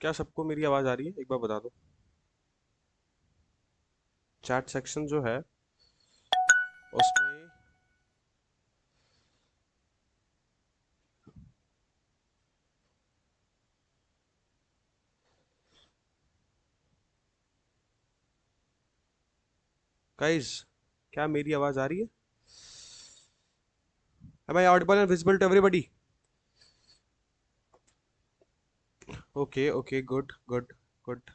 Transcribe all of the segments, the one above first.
क्या सबको मेरी आवाज़ आ रही है? एक बार बता दो। चैट सेक्शन जो है उसमें गाइस, क्या मेरी आवाज़ आ रही है? Am I audible and visible to everybody? Okay, okay, good, good, good.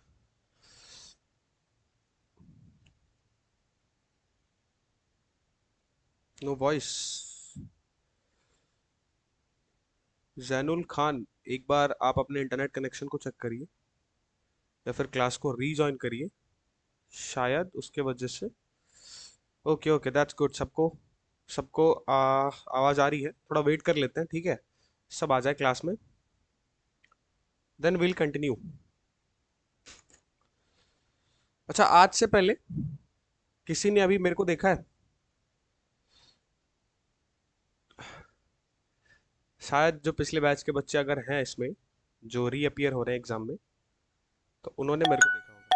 No voice. Zainul Khan, एक बार आप अपने इंटरनेट कनेक्शन को चेक करिए या फिर क्लास को रीजॉइन करिए। शायद उसके वजह से। Okay okay, that's good. सबको सबको आवाज़ आ रही है। थोड़ा वेट कर लेते हैं, ठीक है? सब आ जाए क्लास में, देन विल कंटिन्यू। अच्छा, आज से पहले किसी ने अभी मेरे को देखा है? शायद जो पिछले बैच के बच्चे अगर हैं इसमें, जो रीअपियर हो रहे हैं एग्जाम में, तो उन्होंने मेरे को देखा होगा।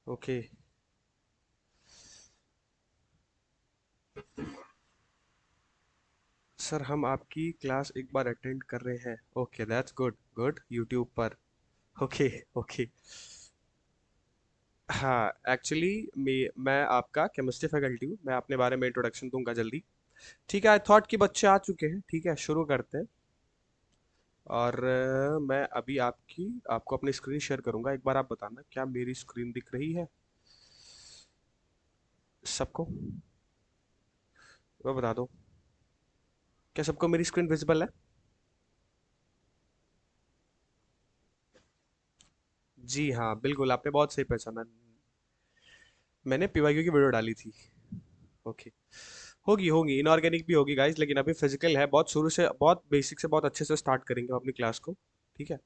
ओके। सर, हम आपकी क्लास एक बार अटेंड कर रहे हैं। Okay, that's good good, YouTube पर। Okay okay. हाँ, एक्चुअली मैं आपका केमिस्ट्री फैकल्टी हूँ। मैं अपने बारे में इंट्रोडक्शन दूंगा जल्दी। ठीक है, आई थॉट कि बच्चे आ चुके हैं। ठीक है, शुरू करते हैं। और मैं अभी आपको अपनी स्क्रीन शेयर करूंगा। एक बार आप बताना, क्या मेरी स्क्रीन दिख रही है सबको? वो बता दो। क्या सबको मेरी स्क्रीन विजिबल है? जी हाँ, बिल्कुल, आपने बहुत सही पहचाना। मैंने पीवाईक्यू की वीडियो डाली थी। ओके। होगी होगी, इनऑर्गेनिक भी होगी गाइस, लेकिन अभी फिजिकल है। बहुत शुरू से, बहुत बेसिक से बहुत अच्छे से स्टार्ट करेंगे हम अपनी क्लास को। ठीक है,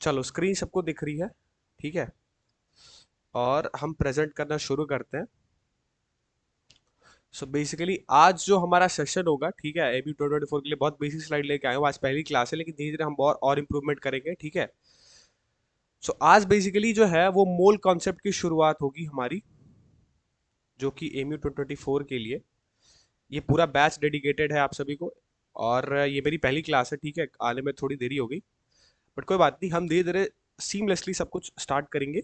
चलो स्क्रीन सबको दिख रही है? ठीक है, और हम प्रेजेंट करना शुरू करते हैं। सो बेसिकली आज जो हमारा सेशन होगा, ठीक है, एबी 2024 के लिए बहुत बेसिक स्लाइड लेके आए हूँ। आज पहली क्लास है, लेकिन धीरे धीरे हम और इम्प्रूवमेंट करेंगे। ठीक है, सो आज बेसिकली जो है वो मोल कॉन्सेप्ट की शुरुआत होगी हमारी, जो कि एमयू 2024 के लिए। ये पूरा बैच डेडिकेटेड है आप सभी को। और ये मेरी पहली क्लास है, ठीक है, आने में थोड़ी देरी हो गई, बट कोई बात नहीं, हम धीरे धीरे सीमलेसली सब कुछ स्टार्ट करेंगे।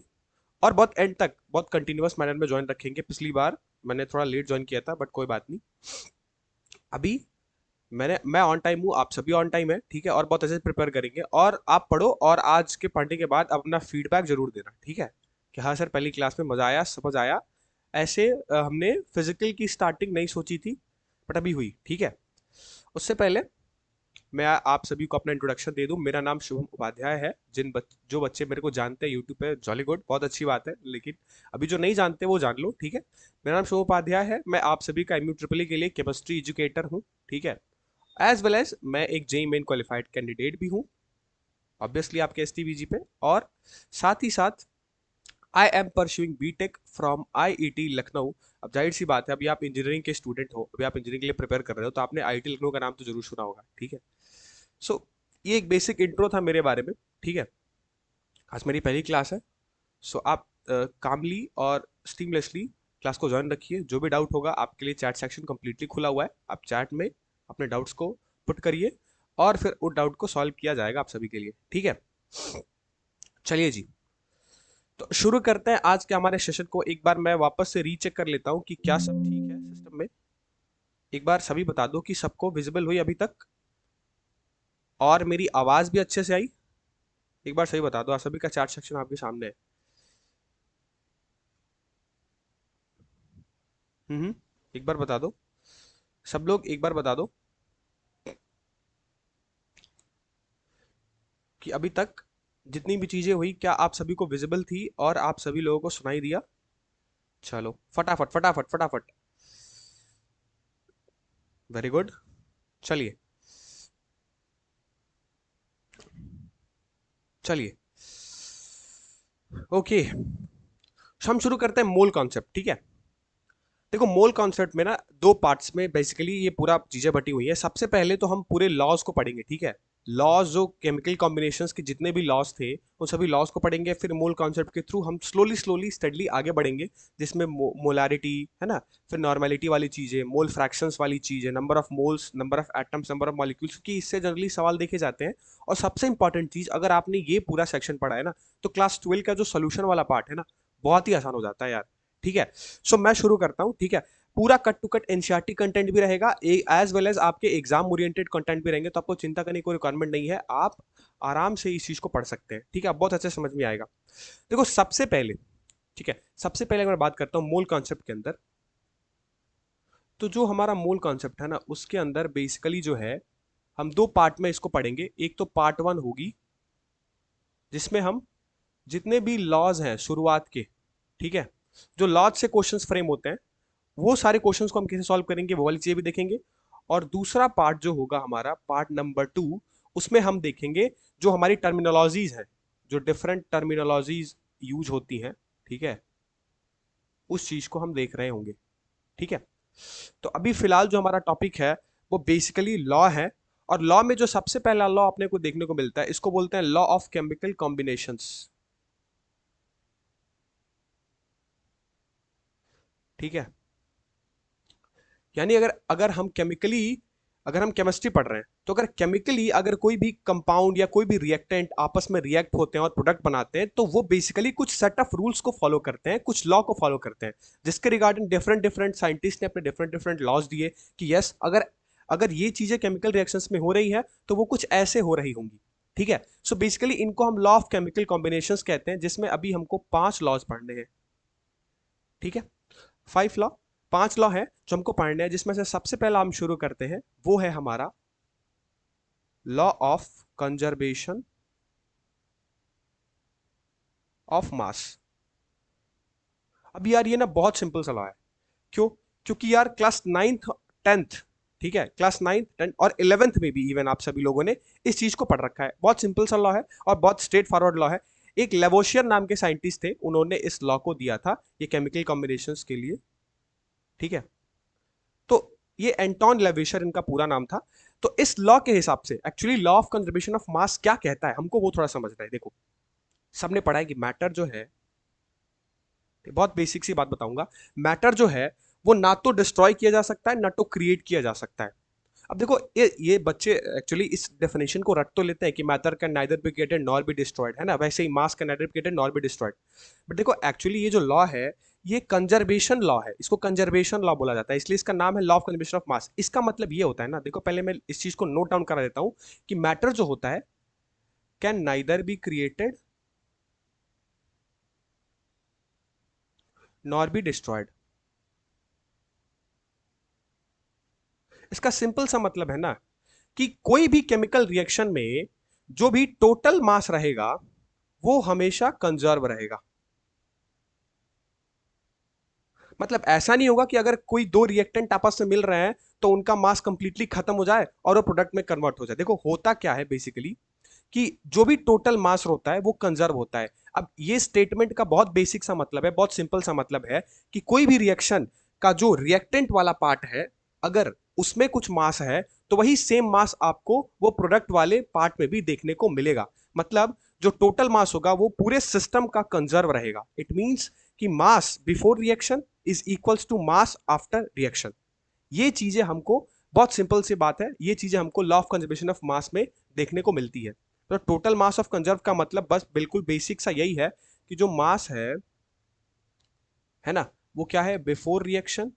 और बहुत एंड तक बहुत कंटिन्यूअस मैनर में ज्वाइन रखेंगे। पिछली बार मैंने थोड़ा लेट ज्वाइन किया था, बट कोई बात नहीं। अभी मैं ऑन टाइम हूँ, आप सभी ऑन टाइम है, ठीक है, और बहुत अच्छे से प्रिपेयर करेंगे। और आप पढ़ो, और आज के पढ़ने के बाद अपना फीडबैक जरूर देना, ठीक है? कि हाँ सर, पहली क्लास में मजा आया, समझ आया। ऐसे हमने फिजिकल की स्टार्टिंग नहीं सोची थी, बट अभी हुई। ठीक है, उससे पहले मैं आप सभी को अपना इंट्रोडक्शन दे दूं। मेरा नाम शुभम उपाध्याय है। जो बच्चे मेरे को जानते हैं यूट्यूब पे, जॉली गुड, बहुत अच्छी बात है। लेकिन अभी जो नहीं जानते वो जान लो, ठीक है? मेरा नाम शुभम उपाध्याय है। मैं आप सभी का एमयू ट्रिपल के लिए केमिस्ट्री एजुकेटर हूँ। ठीक है, एज वेल एज मैं एक जेई मेन क्वालिफाइड कैंडिडेट भी हूँ, ऑब्वियसली आपके एस पे। और साथ ही साथ I am pursuing BTech from IET Lucknow. अब जाहिर सी बात है, अभी आप इंजीनियरिंग के स्टूडेंट हो, अभी आप इंजीनियरिंग के लिए प्रिपेयर कर रहे हो, तो आपने आईआईटी लखनऊ का नाम तो जरूर सुना होगा। ठीक है, सो ये एक बेसिक इंट्रो था मेरे बारे में। ठीक है, आज मेरी पहली क्लास है। सो आप कामली और स्टीमलेसली क्लास को ज्वाइन रखिए। जो भी डाउट होगा, आपके लिए चैट सेक्शन कंप्लीटली खुला हुआ है। आप चैट में अपने डाउट्स को पुट करिए, और फिर उस डाउट को सॉल्व किया जाएगा आप सभी के लिए। ठीक है, चलिए जी, तो शुरू करते हैं आज के हमारे सेशन को। एक बार मैं वापस से रीचेक कर लेता हूँ कि क्या सब ठीक है सिस्टम में। एक बार सभी बता दो कि सबको विजिबल हुई अभी तक, और मेरी आवाज भी अच्छे से आई। एक बार सही बता दो, आप सभी का चैट सेक्शन आपके सामने है। हम्म, एक बार बता दो, सब लोग एक बार बता दो कि अभी तक जितनी भी चीजें हुई, क्या आप सभी को विजिबल थी और आप सभी लोगों को सुनाई दिया? चलो फटाफट फटाफट फटाफट। वेरी गुड, चलिए चलिए। ओके, हम शुरू करते हैं मूल कॉन्सेप्ट। ठीक है, देखो मोल कॉन्सेप्ट में ना दो पार्ट्स में बेसिकली ये पूरा चीजें बटी हुई है। सबसे पहले तो हम पूरे लॉज को पढ़ेंगे, ठीक है। लॉज जो केमिकल कॉम्बिनेशंस के जितने भी लॉज थे उन सभी लॉज को पढ़ेंगे, फिर मोल कॉन्सेप्ट के थ्रू हम स्लोली स्लोली स्टडली आगे बढ़ेंगे, जिसमें मोलारिटी है ना, फिर नॉर्मेलिटी वाली चीजें, मोल फ्रैक्शंस वाली चीजें, number of moles, number of atoms, number of molecules, क्योंकि इससे जनरली सवाल देखे जाते हैं। और सबसे इंपॉर्टेंट चीज, अगर आपने ये पूरा सेक्शन पढ़ा है ना, तो क्लास 12 का जो सोल्यूशन वाला पार्ट है ना, बहुत ही आसान हो जाता है यार, ठीक है। सो मैं शुरू करता हूँ, ठीक है। पूरा cut to cut NCERT content भी रहेगा, एज वेल एज आपके एग्जाम ओरिएंटेड कंटेंट भी रहेंगे, तो आपको चिंता करने की कोई रिक्वायरमेंट नहीं है, आप आराम से इस चीज को पढ़ सकते हैं, ठीक है। बहुत अच्छे समझ में आएगा। देखो सबसे पहले, ठीक है, सबसे पहले मैं बात करता हूँ मोल कॉन्सेप्ट के अंदर। तो जो हमारा मोल कॉन्सेप्ट है ना, उसके अंदर बेसिकली जो है, हम दो पार्ट में इसको पढ़ेंगे। एक तो पार्ट वन होगी जिसमें हम जितने भी लॉज हैं शुरुआत के, ठीक है, जो लॉज से क्वेश्चंस फ्रेम होते हैं, वो सारे क्वेश्चंस को हम कैसे सॉल्व करेंगे वो वाली चीजें भी देखेंगे। और दूसरा पार्ट जो होगा हमारा पार्ट नंबर 2, उसमें हम देखेंगे जो हमारी टर्मिनोलॉजीज हैं, जो डिफरेंट टर्मिनोलॉजीज यूज होती हैं, ठीक है, उस चीज को हम देख रहे होंगे, ठीक है। तो अभी फिलहाल जो हमारा टॉपिक है वो बेसिकली लॉ है। और लॉ में जो सबसे पहला लॉ अपने को देखने को मिलता है, इसको बोलते हैं लॉ ऑफ केमिकल कॉम्बिनेशंस, ठीक है। यानी अगर अगर हम केमिकली, अगर हम केमिस्ट्री पढ़ रहे हैं, तो अगर केमिकली अगर कोई भी कंपाउंड या कोई भी रिएक्टेंट आपस में रिएक्ट होते हैं और प्रोडक्ट बनाते हैं, तो वो बेसिकली कुछ सेट ऑफ रूल्स को फॉलो करते हैं, कुछ लॉ को फॉलो करते हैं, जिसके रिगार्डिंग डिफरेंट डिफरेंट साइंटिस्ट ने अपने डिफरेंट डिफरेंट लॉज दिए कि यस, अगर अगर ये चीजें केमिकल रिएक्शंस में हो रही है तो वो कुछ ऐसे हो रही होंगी, ठीक है। सो बेसिकली इनको हम लॉ ऑफ केमिकल कॉम्बिनेशंस कहते हैं, जिसमें अभी हमको 5 लॉज पढ़ने हैं, ठीक है। 5 लॉ, 5 लॉ है जो हमको पढ़ने हैं, जिसमें से सबसे पहला हम शुरू करते हैं, वो है हमारा law of conservation of mass. अब यार ये ना बहुत सिंपल सा लॉ है। क्यों? क्योंकि यार क्लास 9th 10th, ठीक है, क्लास 9th 10th और 11th में भी इवन आप सभी लोगों ने इस चीज को पढ़ रखा है। बहुत सिंपल सा लॉ है और बहुत स्ट्रेट फॉरवर्ड लॉ है। एक लेवोशियर नाम के साइंटिस्ट थे, उन्होंने इस लॉ को दिया था ये केमिकल कॉम्बिनेशंस के लिए, ठीक है। तो ये एंटोन लेवेशर इनका पूरा नाम था। तो इस लॉ के हिसाब से actually law of conservation of mass क्या कहता है, हमको वो थोड़ा समझना है। देखो सबने पढ़ा है कि मैटर जो है, बहुत बेसिक सी बात बताऊंगा, मैटर जो है वो ना तो डिस्ट्रॉय किया जा सकता है ना तो क्रिएट किया जा सकता है। अब देखो ये बच्चे एक्चुअली इस डेफिनेशन को रट तो लेते हैं कि matter can neither be created nor be destroyed, है ना, वैसे ही mass can neither be created nor be destroyed. But देखो एक्चुअली ये जो लॉ है, ये कंजर्वेशन लॉ है, इसको कंजर्वेशन लॉ बोला जाता है, इसलिए इसका नाम है law of conservation of mass. इसका मतलब ये होता है ना, देखो पहले मैं इस चीज को नोट डाउन करा देता हूं कि मैटर जो होता है can neither be created nor be destroyed. इसका सिंपल सा मतलब है ना कि कोई भी केमिकल रिएक्शन में जो भी टोटल मास रहेगा वो हमेशा कंजर्व रहेगा। मतलब ऐसा नहीं होगा कि अगर कोई दो रिएक्टेंट आपस में मिल रहे हैं तो उनका मास कंप्लीटली खत्म हो जाए और वो प्रोडक्ट में कन्वर्ट हो जाए। देखो होता क्या है बेसिकली कि जो भी टोटल मास होता है वो कंजर्व होता है। अब ये स्टेटमेंट का बहुत बेसिक सा मतलब है, बहुत सिंपल सा मतलब है कि कोई भी रिएक्शन का जो रिएक्टेंट वाला पार्ट है, अगर उसमें कुछ मास है तो वही सेम मास आपको वो प्रोडक्ट वाले पार्ट में भी देखने को मिलेगा। मतलब जो टोटल मास होगा वो पूरे सिस्टम का कंजर्व रहेगा। इट मींस कि mass before reaction is equals to mass after reaction. ये चीजें हमको, बहुत सिंपल सी बात है, ये चीजें हमको law of conservation of mass में देखने को मिलती है। तो टोटल मास ऑफ कंजर्व का मतलब बस बिल्कुल बेसिक सा यही है कि जो मास है ना, वो क्या है बिफोर रिएक्शन,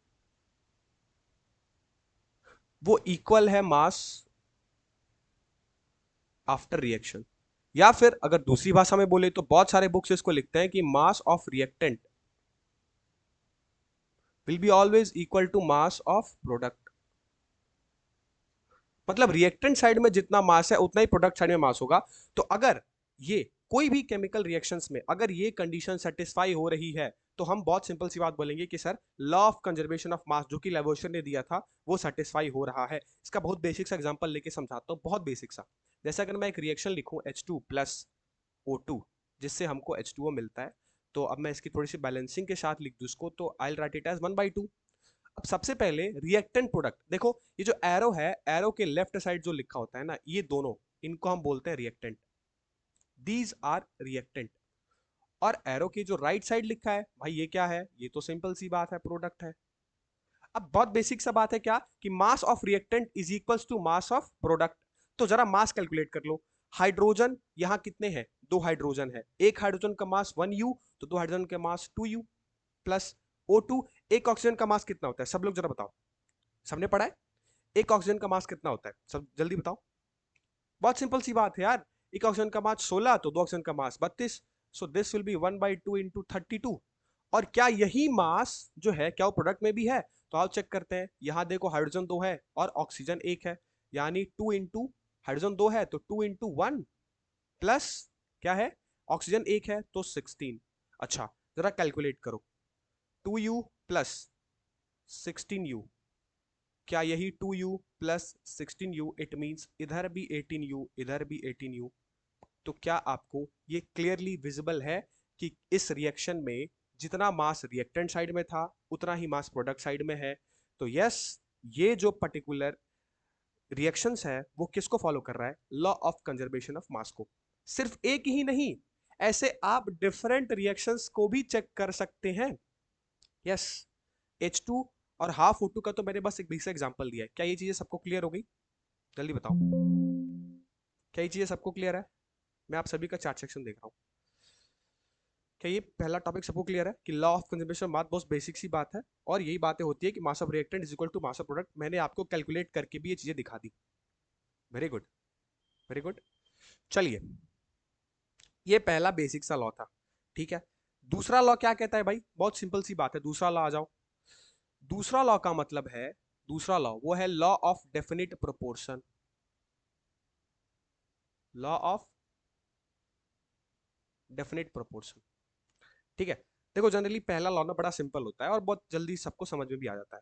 वो इक्वल है मास आफ्टर रिएक्शन। या फिर अगर दूसरी भाषा में बोले तो बहुत सारे बुक्स इसको लिखते हैं कि mass of reactant will be always equal to mass of product. मतलब रिएक्टेंट साइड में जितना मास है उतना ही प्रोडक्ट साइड में मास होगा। तो अगर ये कोई भी केमिकल रिएक्शंस में अगर ये कंडीशन सेटिस्फाई हो रही है, तो हम बहुत सिंपल सी बात बोलेंगे कि sir law of conservation of mass जो कि लेवोशियर ने दिया था वो सेटिस्फाई हो रहा है। इसका बहुत बेसिक सा एग्जांपल लेके समझाता हूँ, बहुत बेसिक सा। जैसे अगर मैं एक रिएक्शन लिखूं H2 + O2, जिससे हमको H2O मिलता है, तो अब मैं इसकी थोड़ी सी बैलेंसिंग के साथ लिख दूं इसको, तो आई राइट इट एज 1/2। अब सबसे पहले रिएक्टेंट प्रोडक्ट देखो, ये जो एरो है, एरो के लेफ्ट साइड जो लिखा होता है ना, ये दोनों, इनको हम बोलते हैं रिएक्टेंट। These are reactant. और एरो की जो राइट साइड लिखा है भाई, ये क्या है? ये तो सिंपल सी बात है, प्रोडक्ट है। अब बहुत बेसिक सा बात है क्या, कि mass of reactant is equals to mass of product. तो जरा मास कैलकुलेट कर लो। हाइड्रोजन यहां कितने हैं? दो हाइड्रोजन है, एक हाइड्रोजन का मास 1U, तो दो हाइड्रोजन का मास 2U प्लस O2। एक ऑक्सीजन का मास कितना होता है? सब लोग जरा बताओ, सबने पढ़ा है? एक ऑक्सीजन का मास कितना होता है? सब जल्दी बताओ। बहुत सिंपल सी बात है यार, एक ऑक्सीजन का मास 16, तो दो ऑक्सीजन का मास 32। So this will be 1/2 into 32। और क्या यही मास जो है, क्या वो प्रोडक्ट में भी है? तो आओ चेक करते हैं। यहां देखो, हाइड्रोजन 2 है और ऑक्सीजन 1 है, यानी 2 इंटू, हाइड्रोजन 2 है तो 2 इंटू 1 प्लस क्या है, ऑक्सीजन 1 है तो 16। अच्छा, जरा कैलकुलेट करो, 2U प्लस 16U, क्या यही 2U plus 16U it means इधर भी 18U, इधर भी 18U? तो क्या आपको ये क्लियरली विजिबल है कि इस रिएक्शन में जितना मास रिएक्टेंट साइड में था, उतना ही मास प्रोडक्ट साइड में है? तो यस, ये जो पर्टिकुलर रिएक्शंस है वो किसको फॉलो कर रहा है? Law of conservation of mass को। सिर्फ एक ही नहीं, ऐसे आप डिफरेंट रिएक्शंस को भी चेक कर सकते हैं। यस, H2 और हाफ O2 का तो मैंने बस एक बेसिक एग्जांपल दिया है। क्या ये चीजें सबको क्लियर हो गई? जल्दी बताओ, क्या ये चीजें सबको क्लियर है? मैं आप सभी का चैट सेक्शन देख रहा हूँ। क्या ये पहला टॉपिक सबको क्लियर है कि लॉ ऑफ कंजर्वेशन बात बहुत बेसिक सी बात है, और यही बातें होती है कि mass of reactant is equal to mass of product. मैंने आपको कैलकुलेट करके भी ये चीजें दिखा दी। Very good, very good. चलिए, ये पहला बेसिक सा लॉ था, ठीक है। दूसरा लॉ क्या कहता है भाई? बहुत सिंपल सी बात है, दूसरा लॉ आ जाओ। दूसरा लॉ का मतलब है, दूसरा लॉ वो है law of definite proportion. Law of definite proportion, ठीक है। देखो, जनरली पहला लॉ ना बड़ा सिंपल होता है और बहुत जल्दी सबको समझ में भी आ जाता है।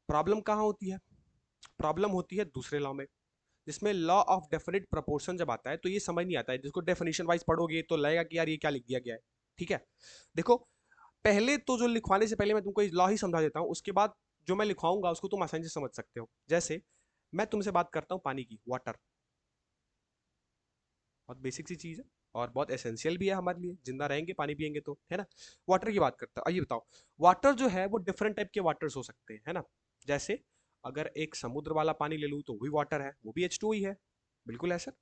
प्रॉब्लम कहाँ होती है? प्रॉब्लम होती है दूसरे लॉ में, जिसमें लॉ ऑफ डेफिनिट प्रोपोर्शन जब आता है तो ये समझ नहीं आता है। जिसको डेफिनेशन वाइज पढ़ोगे तो लगेगा कि यार ये क्या लिख दिया गया है, ठीक है। देखो, पहले तो जो लिखवाने से पहले मैं तुमको लॉ ही समझा देता हूं, उसके बाद जो मैं लिखवाऊंगा उसको तुम आसानी से समझ सकते हो। जैसे मैं तुमसे बात करता हूं पानी की, वाटर, बहुत बेसिक सी चीज है और बहुत एसेंशियल भी है हमारे लिए, जिंदा रहेंगे पानी पियेंगे तो, है ना। वाटर की बात करता हूं, आइए बताओ। वाटर जो है वो डिफरेंट टाइप के वाटर्स हो सकते हैं, है ना। जैसे अगर एक समुद्र वाला पानी ले लूं तो वो भी वाटर है, वो भी H2 ही है, बिल्कुल है सर।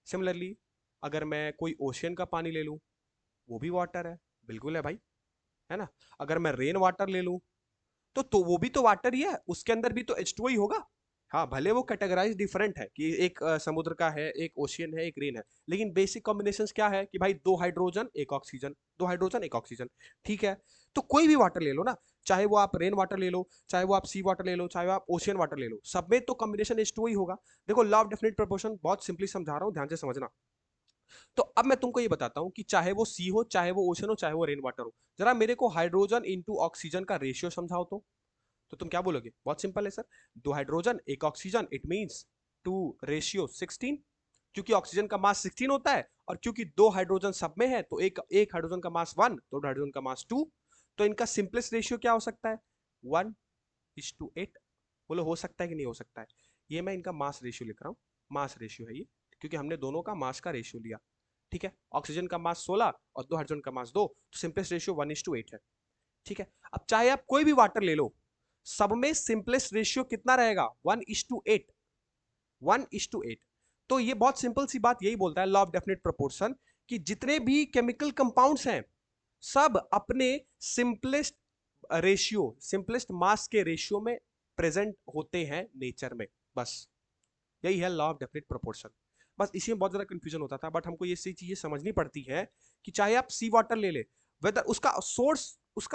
सिमिलरली अगर मैं कोई ओशियन का पानी ले लूं, वो भी वाटर है, बिल्कुल है भाई, है ना। अगर मैं रेन वाटर ले लूं तो वो भी तो वाटर ही है, उसके अंदर भी तो H2 ही होगा। हाँ, भले वो कैटेगराइज डिफरेंट है कि एक समुद्र का है, एक ओशियन है, एक रेन है, लेकिन बेसिक कॉम्बिनेशंस क्या है कि भाई दो हाइड्रोजन एक ऑक्सीजन, दो हाइड्रोजन एक ऑक्सीजन, ठीक है। तो कोई भी वाटर ले लो ना, चाहे वो आप रेन वाटर ले लो, चाहे वो आप सी वाटर ले लो, चाहे वो आप ओशियन वाटर ले लो, सब में तो कॉम्बिनेशन H2 ही होगा। देखो, लॉ ऑफ डेफिनेट प्रोपोर्शन बहुत सिंपली समझा रहा हूँ, ध्यान से समझना। तो अब मैं तुमको ये बताता हूं कि चाहे वो सी हो, चाहे वो ओशन हो, चाहे वो रेन वाटर हो, जरा मेरे को हाइड्रोजन इंटू ऑक्सीजन का रेशियो समझाओ तो तुम क्या बोलोगे? बहुत सिंपल है सर, दो हाइड्रोजन एक ऑक्सीजन, इट मींस 2:16। क्योंकि ऑक्सीजन का मास 16 होता है और क्योंकि दो हाइड्रोजन सब में है तो एक एक हाइड्रोजन का मास 1, दो हाइड्रोजन का मास 2। तो इनका सिंपलेस्ट रेशियो क्या हो सकता है? 1:8। बोलो, हो सकता है कि नहीं हो सकता है? ये मैं इनका मास रेशियो लिख रहा हूँ, मास रेशियो है ये, क्योंकि हमने दोनों का मास का रेशियो लिया, ठीक है। ऑक्सीजन का मास 16 और दो हाइड्रोजन का मास 2, तो सिंपलेस्ट रेशियो 1:8 है, ठीक है। अब चाहे आप कोई भी वाटर ले लो, सब में सिंपलेस्ट रेशियो कितना रहेगा? 1:8, 1:8। तो ये बहुत सिंपल सी बात यही बोलता है लॉ ऑफ डेफिनेट प्रोपोर्शन, कि जितने भी केमिकल कंपाउंड्स हैं, सब अपने सिंपलेस्ट रेशियो, सिंपलेस्ट मास के रेशियो में प्रेजेंट होते हैं नेचर में, बस यही है लॉ ऑफ डेफिनेट प्रोपोर्शन। बस इसी में बहुत ज्यादा कंफ्यूजन होता था, बट हमको ये सी चीजें समझनी पड़ती है कि चाहे आप सी वाटर ले ले, वेदर उसका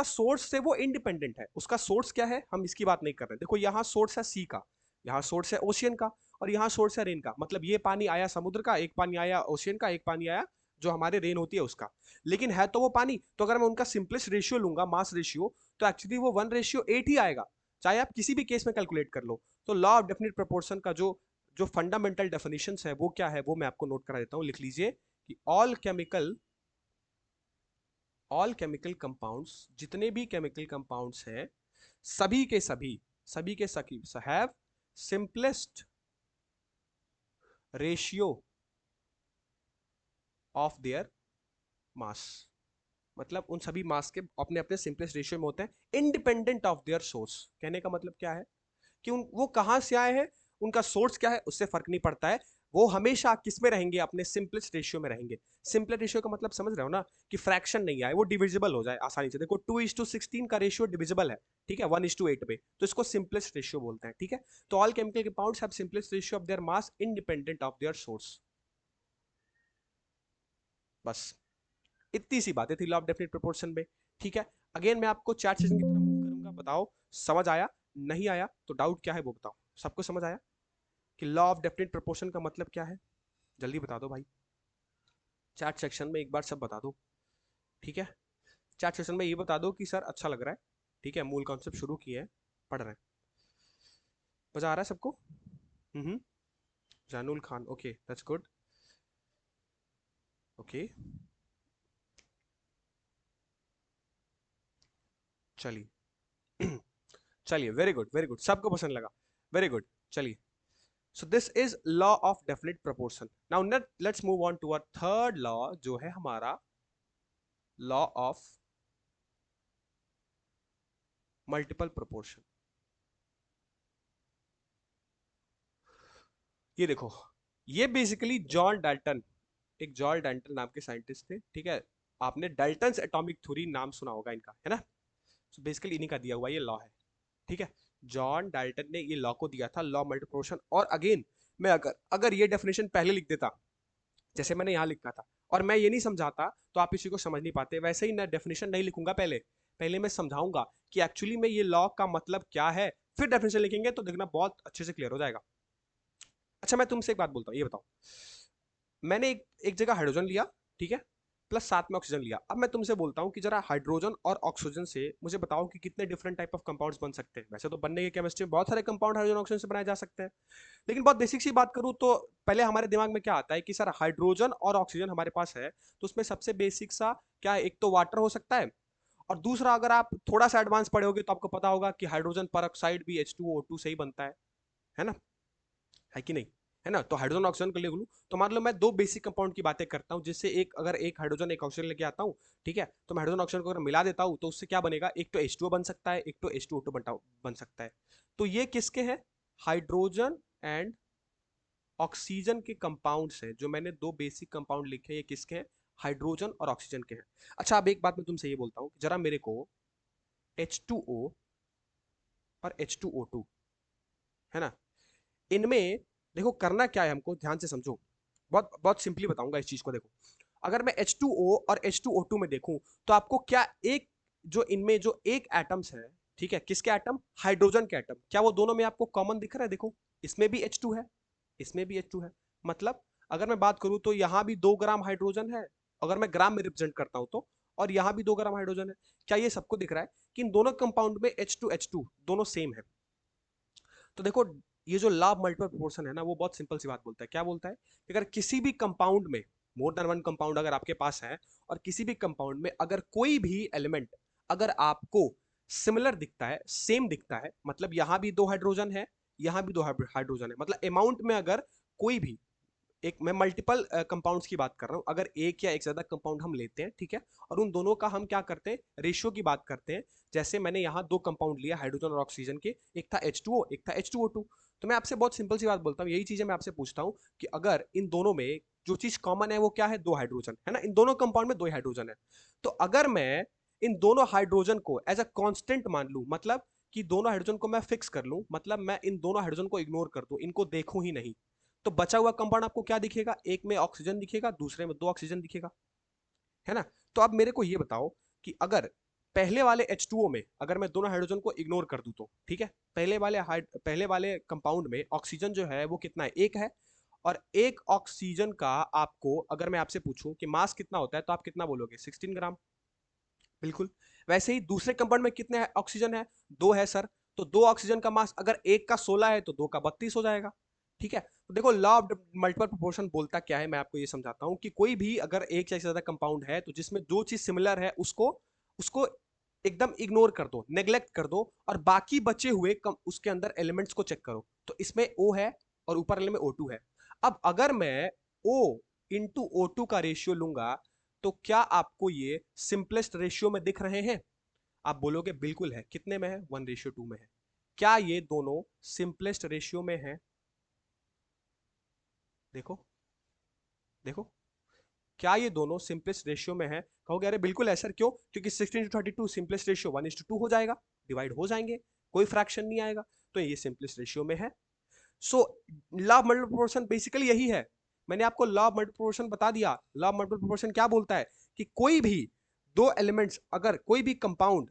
सोर्स से वो इंडिपेंडेंट है। उसका सोर्स क्या है, हम इसकी बात नहीं कर रहे। देखो, यहाँ सोर्स है सी का, यहाँ सोर्स है ओशियन का, और यहाँ सोर्स है रेन का। मतलब ये पानी आया समुद्र का, एक पानी आया ओशियन का, एक पानी आया जो हमारे रेन होती है उसका, लेकिन है तो वो पानी। तो अगर मैं उनका सिंपलेस्ट रेशियो लूंगा, मास रेशियो, तो एक्चुअली वो 1:8 ही आएगा, चाहे आप किसी भी केस में कैलकुलेट कर लो। तो लॉ ऑफ डेफिनेट प्रोपोर्शन का जो जो फंडामेंटल डेफिनेशन है वो क्या है, वो मैं आपको नोट करा देता हूं, लिख लीजिए कि ऑल केमिकल कंपाउंड्स, जितने भी केमिकल कंपाउंड्स हैं, सभी के सभी have simplest ratio of their mass, मतलब उन सभी मास के अपने अपने सिंपलेस्ट रेशियो में होते हैं इंडिपेंडेंट ऑफ देयर सोर्स। कहने का मतलब क्या है कि वो कहां से आए हैं, उनका सोर्स क्या है उससे फर्क नहीं पड़ता है, वो हमेशा किस में रहेंगे, अपने सिंपलेस्ट रेशियो में रहेंगे। सिंपलेस्ट रेशियो का मतलब समझ रहे हो ना, कि फ्रैक्शन नहीं आए, वो डिविजिबल हो जाए आसानी से। देखो 2:16 का रेशियो डिविजिबल है, ठीक है, 1:8 में, तो इसको सिंपलेस्ट रेशियो बोलते हैं, ठीक है। तो all chemical compounds have simplest ratio of their mass independent of their source. बस इतनी सी बातें थी लॉ ऑफ डेफिनेट प्रोपोर्शन में, ठीक है। अगेन मैं आपको चैट सेशन की तरफ मूव करूंगा, बताओ समझ आया, नहीं आया तो डाउट क्या है वो बताओ। सबको समझ आया कि लॉ ऑफ डेफिनेट प्रोपोर्शन का मतलब क्या है? जल्दी बता दो भाई, चैट सेक्शन में एक बार सब बता दो, ठीक है। चैट सेशन में ये बता दो कि सर अच्छा लग रहा है, ठीक है, मूल कॉन्सेप्ट शुरू किए हैं, पढ़ रहे हैं, मजा आ रहा है सबको? Hmm. Janul Khan, okay that's good, okay चलिए। चलिए, वेरी गुड, सबको पसंद लगा, वेरी गुड। चलिए, so this is law of definite proportion. Now let's move on to our third law, जो है हमारा law of multiple proportion। ये देखो, ये बेसिकली जॉन डाल्टन, एक जॉन डाल्टन नाम के साइंटिस्ट थे, ठीक है। आपने डाल्टन्स एटॉमिक थ्योरी नाम सुना होगा इनका, है ना। so बेसिकली इन्हीं का दिया हुआ ये लॉ है, ठीक है। जॉन डाल्टन ने ये लॉ को दिया था, लॉ मल्टीपल प्रोपोर्शन। और अगेन मैं अगर अगर ये डेफिनेशन पहले लिख देता, जैसे मैंने यहाँ लिखा था, और मैं ये नहीं समझाता, तो आप इसी को समझ नहीं पाते। वैसे ही मैं डेफिनेशन नहीं लिखूंगा, पहले पहले मैं समझाऊंगा कि एक्चुअली में ये लॉ का मतलब क्या है, फिर डेफिनेशन लिखेंगे तो देखना बहुत अच्छे से क्लियर हो जाएगा। अच्छा मैं तुमसे एक बात बोलता हूँ, ये बताओ, मैंने एक जगह हाइड्रोजन लिया, ठीक है, प्लस साथ में ऑक्सीजन लिया। अब मैं तुमसे बोलता हूँ कि जरा हाइड्रोजन और ऑक्सीजन से मुझे बताओ कि कितने डिफरेंट टाइप ऑफ कंपाउंड्स बन सकते हैं। वैसे तो बनने के केमिस्ट्री में बहुत सारे कंपाउंड हाइड्रोजन ऑक्सीजन से बनाए जा सकते हैं, लेकिन बहुत बेसिक सी बात करूं तो पहले हमारे दिमाग में क्या आता है कि सर हाइड्रोजन और ऑक्सीजन हमारे पास है, तो उसमें सबसे बेसिक सा क्या है, एक तो वाटर हो सकता है, और दूसरा अगर आप थोड़ा सा एडवांस पढ़े होगे तो आपको पता होगा कि हाइड्रोजन पर ऑक्साइड भी H2O2 से ही बनता है ना, है कि नहीं, है ना। तो हाइड्रोजन ऑक्सीजन को ले लूं, तो मान लो मैं दो बेसिक कंपाउंड की बातें करता हूं, जिससे एक अगर एक हाइड्रोजन एक ऑक्सीजन लेके आता हूं, ठीक है, तो मैं हाइड्रोजन ऑक्सीजन को अगर मिला देता हूं तो उससे क्या बनेगा, एक तो H2O बन सकता है, एक तो H2O2 बन सकता है। तो ये किसके हैं, हाइड्रोजन एंड ऑक्सीजन के कंपाउंड्स हैं। जो मैंने दो बेसिक कंपाउंड लिखे हैं, ये किसके हैं, हाइड्रोजन और ऑक्सीजन के हैं। अच्छा अब एक बात मैं तुमसे ये बोलता हूं, जरा मेरे को H2O और H2O2, है ना, इनमें देखो करना क्या है, हमको ध्यान से समझो, बहुत बहुत सिंपली बताऊंगा इस चीज को। देखो अगर मैं H2O और H2O2 में देखूं, तो आपको क्या एक जो इनमें जो एक एटम्स है, ठीक है, किसके एटम, हाइड्रोजन के एटम, क्या वो दोनों में आपको कॉमन दिख रहा है? देखो इसमें भी H2 है, इसमें भी H2 है, मतलब अगर मैं बात करूं तो यहां भी 2 ग्राम हाइड्रोजन है, अगर मैं ग्राम में रिप्रेजेंट करता हूं तो, और यहां भी 2 ग्राम हाइड्रोजन है। क्या ये सबको दिख रहा है कि इन दोनों कंपाउंड में H2H2 दोनों सेम है? तो देखो ये जो लॉ ऑफ मल्टीपल प्रोपोर्शन है ना, वो बहुत सिंपल सी बात बोलता है। क्या बोलता है कि अगर किसी भी कंपाउंड में मोर देन वन कंपाउंड अगर आपके पास है, और किसी भी कंपाउंड में अगर कोई भी एलिमेंट अगर आपको सिमिलर दिखता है, सेम दिखता है, मतलब यहां भी दो हाइड्रोजन है, यहां भी दो हाइड्रोजन है, मतलब अमाउंट में अगर कोई भी एक, मैं मल्टीपल कंपाउंड्स की बात कर रहा हूं, अगर एक या एक ज्यादा कंपाउंड हम लेते हैं, ठीक है, और उन दोनों का हम क्या करते हैं, रेशियो की बात करते हैं। जैसे मैंने यहाँ दो कंपाउंड लिया हाइड्रोजन और ऑक्सीजन के, एक था H2O एक था H2O2, तो मैं आपसे बहुत सिंपल सी बात बोलता हूँ, यही चीजें मैं आपसे पूछता हूँ कि अगर इन दोनों में जो चीज कॉमन है वो क्या है, दो हाइड्रोजन है ना, इन दोनों कंपाउंड में दो हाइड्रोजन है। तो अगर मैं इन दोनों हाइड्रोजन को एज अ कॉन्स्टेंट मान लूं, मतलब कि दोनों हाइड्रोजन को मैं फिक्स कर लूं, मतलब मैं इन दोनों हाइड्रोजन को इग्नोर कर दूं, इनको देखूं ही नहीं, तो बचा हुआ कंपाउंड आपको क्या दिखेगा, एक में ऑक्सीजन दिखेगा, दूसरे में दो ऑक्सीजन दिखेगा, है ना। तो अब मेरे को ये बताओ कि अगर पहले वाले H2O में अगर मैं दोनों हाइड्रोजन को इग्नोर कर दूं, तो ठीक है, पहले वाले कंपाउंड में ऑक्सीजन जो है वो कितना है, एक है, और एक ऑक्सीजन का आपको अगर मैं आपसे पूछूं कि मास कितना होता है, तो आप कितना बोलोगे, 16 ग्राम, बिल्कुल। वैसे ही दूसरे कंपाउंड में कितने ऑक्सीजन है, दो है सर, तो दो ऑक्सीजन का मास अगर एक का 16 है तो दो का 32 हो जाएगा, ठीक है। तो देखो लॉ ऑफ मल्टीपल प्रोपोर्शन बोलता क्या है, मैं आपको ये समझाता हूं कि कोई भी अगर एक या ज्यादा कंपाउंड है, तो जिसमें दो चीज सिमिलर है उसको उसको एकदम इग्नोर कर दो, नेग्लेक्ट कर दो, और बाकी बचे हुए उसके अंदर एलिमेंट्स को चेक करो। तो इसमें O है और ऊपर वाले में O2 है। अब अगर मैं O इंटू O2 का रेशियो लूंगा तो क्या आपको ये सिंपलेस्ट रेशियो में दिख रहे हैं? आप बोलोगे बिल्कुल है। कितने में है? 1:2 में है। क्या ये दोनों सिंपलेस्ट रेशियो में है? देखो, देखो, क्या ये दोनों सिंपलेस्ट रेशियो में है? कहोगे अरे बिल्कुल है सर, क्यों? क्योंकि 16:32 सिंपलेस्ट रेशियो 1:2 हो जाएगा, डिवाइड हो जाएंगे, कोई फ्रैक्शन नहीं आएगा, तो ये सिंपलेस्ट रेशियो में है। So law of multiple proportion basically यही है। मैंने आपको लॉ ऑफ मल्टीपल प्रोपोर्शन बता दिया। लॉ ऑफ मल्टीपल प्रोपोर्शन क्या बोलता है कि कोई भी दो एलिमेंट्स, अगर कोई भी कंपाउंड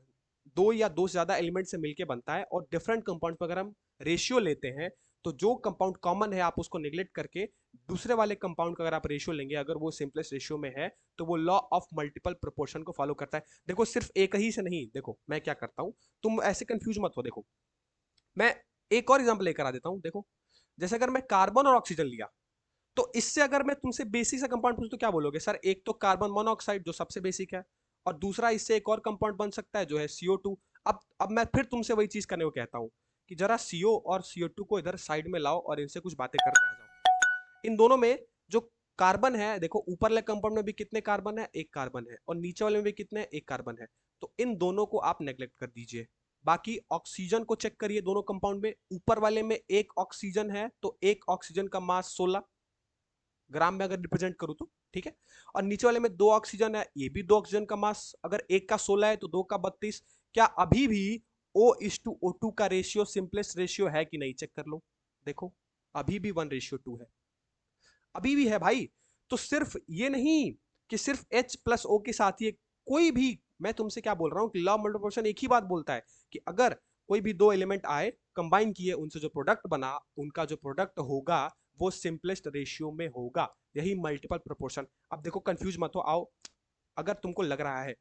दो या दो से ज्यादा एलिमेंट से मिलकर बनता है और डिफरेंट कंपाउंड पर अगर हम रेशियो लेते हैं, तो जो कंपाउंड कॉमन है आप उसको निगलेक्ट करके दूसरे वाले कंपाउंड का अगर आप रेशियो लेंगे, अगर वो सिंपलेस्ट रेशियो में है, तो वो लॉ ऑफ मल्टीपल प्रोपोर्शन को फॉलो करता है। देखो सिर्फ एक ही से नहीं, देखो मैं क्या करता हूं, तुम ऐसे कंफ्यूज मत हो। देखो मैं एक और एग्जांपल लेकर आ देता हूं। देखो जैसे अगर मैं कार्बन और ऑक्सीजन लिया, तो इससे अगर मैं तुमसे बेसिक सा कंपाउंड पूछूं तो क्या बोलोगे? सर एक तो कार्बन मोनोऑक्साइड जो सबसे बेसिक है, और दूसरा इससे एक और कंपाउंड बन सकता है जो है CO2। अब मैं फिर तुमसे वही चीज करने को कहता हूं कि जरा CO और CO2 को इधर साइड में लाओ और इनसे कुछ बातें करते आ जाओ। इन दोनों में जो कार्बन है, देखो ऊपर वाले कंपाउंड में भी कितने कार्बन है? एक कार्बन है, और नीचे वाले में भी कितने? एक कार्बन है। तो इन दोनों को आप नेग्लेक्ट कर दीजिए। बाकी ऑक्सीजन को चेक करिए, दोनों कंपाउंड में ऊपर वाले में एक ऑक्सीजन है, तो एक ऑक्सीजन का मास 16 ग्राम में अगर रिप्रेजेंट करूं तो, ठीक है। और नीचे वाले में दो ऑक्सीजन है, ये भी दो ऑक्सीजन का मास, अगर एक का 16 है तो दो का 32। क्या अभी भी O:2 का रेशियो सिंपलेस्ट रेशियो है कि नहीं? चेक कर लो। देखो अभी भी 1:2 है, अभी भी है भाई। तो सिर्फ ये नहीं कि सिर्फ H+O के साथ ही कोई भी, मैं तुमसे क्या बोल रहा हूं कि लॉ ऑफ मल्टीप्लिकेशन एक ही बात बोलता है कि अगर कोई भी दो एलिमेंट आए, कंबाइन किए, उनसे जो प्रोडक्ट बना, उनका जो प्रोडक्ट होगा वो सिंपलेस्ट रेशियो में होगा। यही मल्टीपल प्रोपोर्शन। अब देखो कंफ्यूज मत हो, आओ। अगर तुमको लग रहा है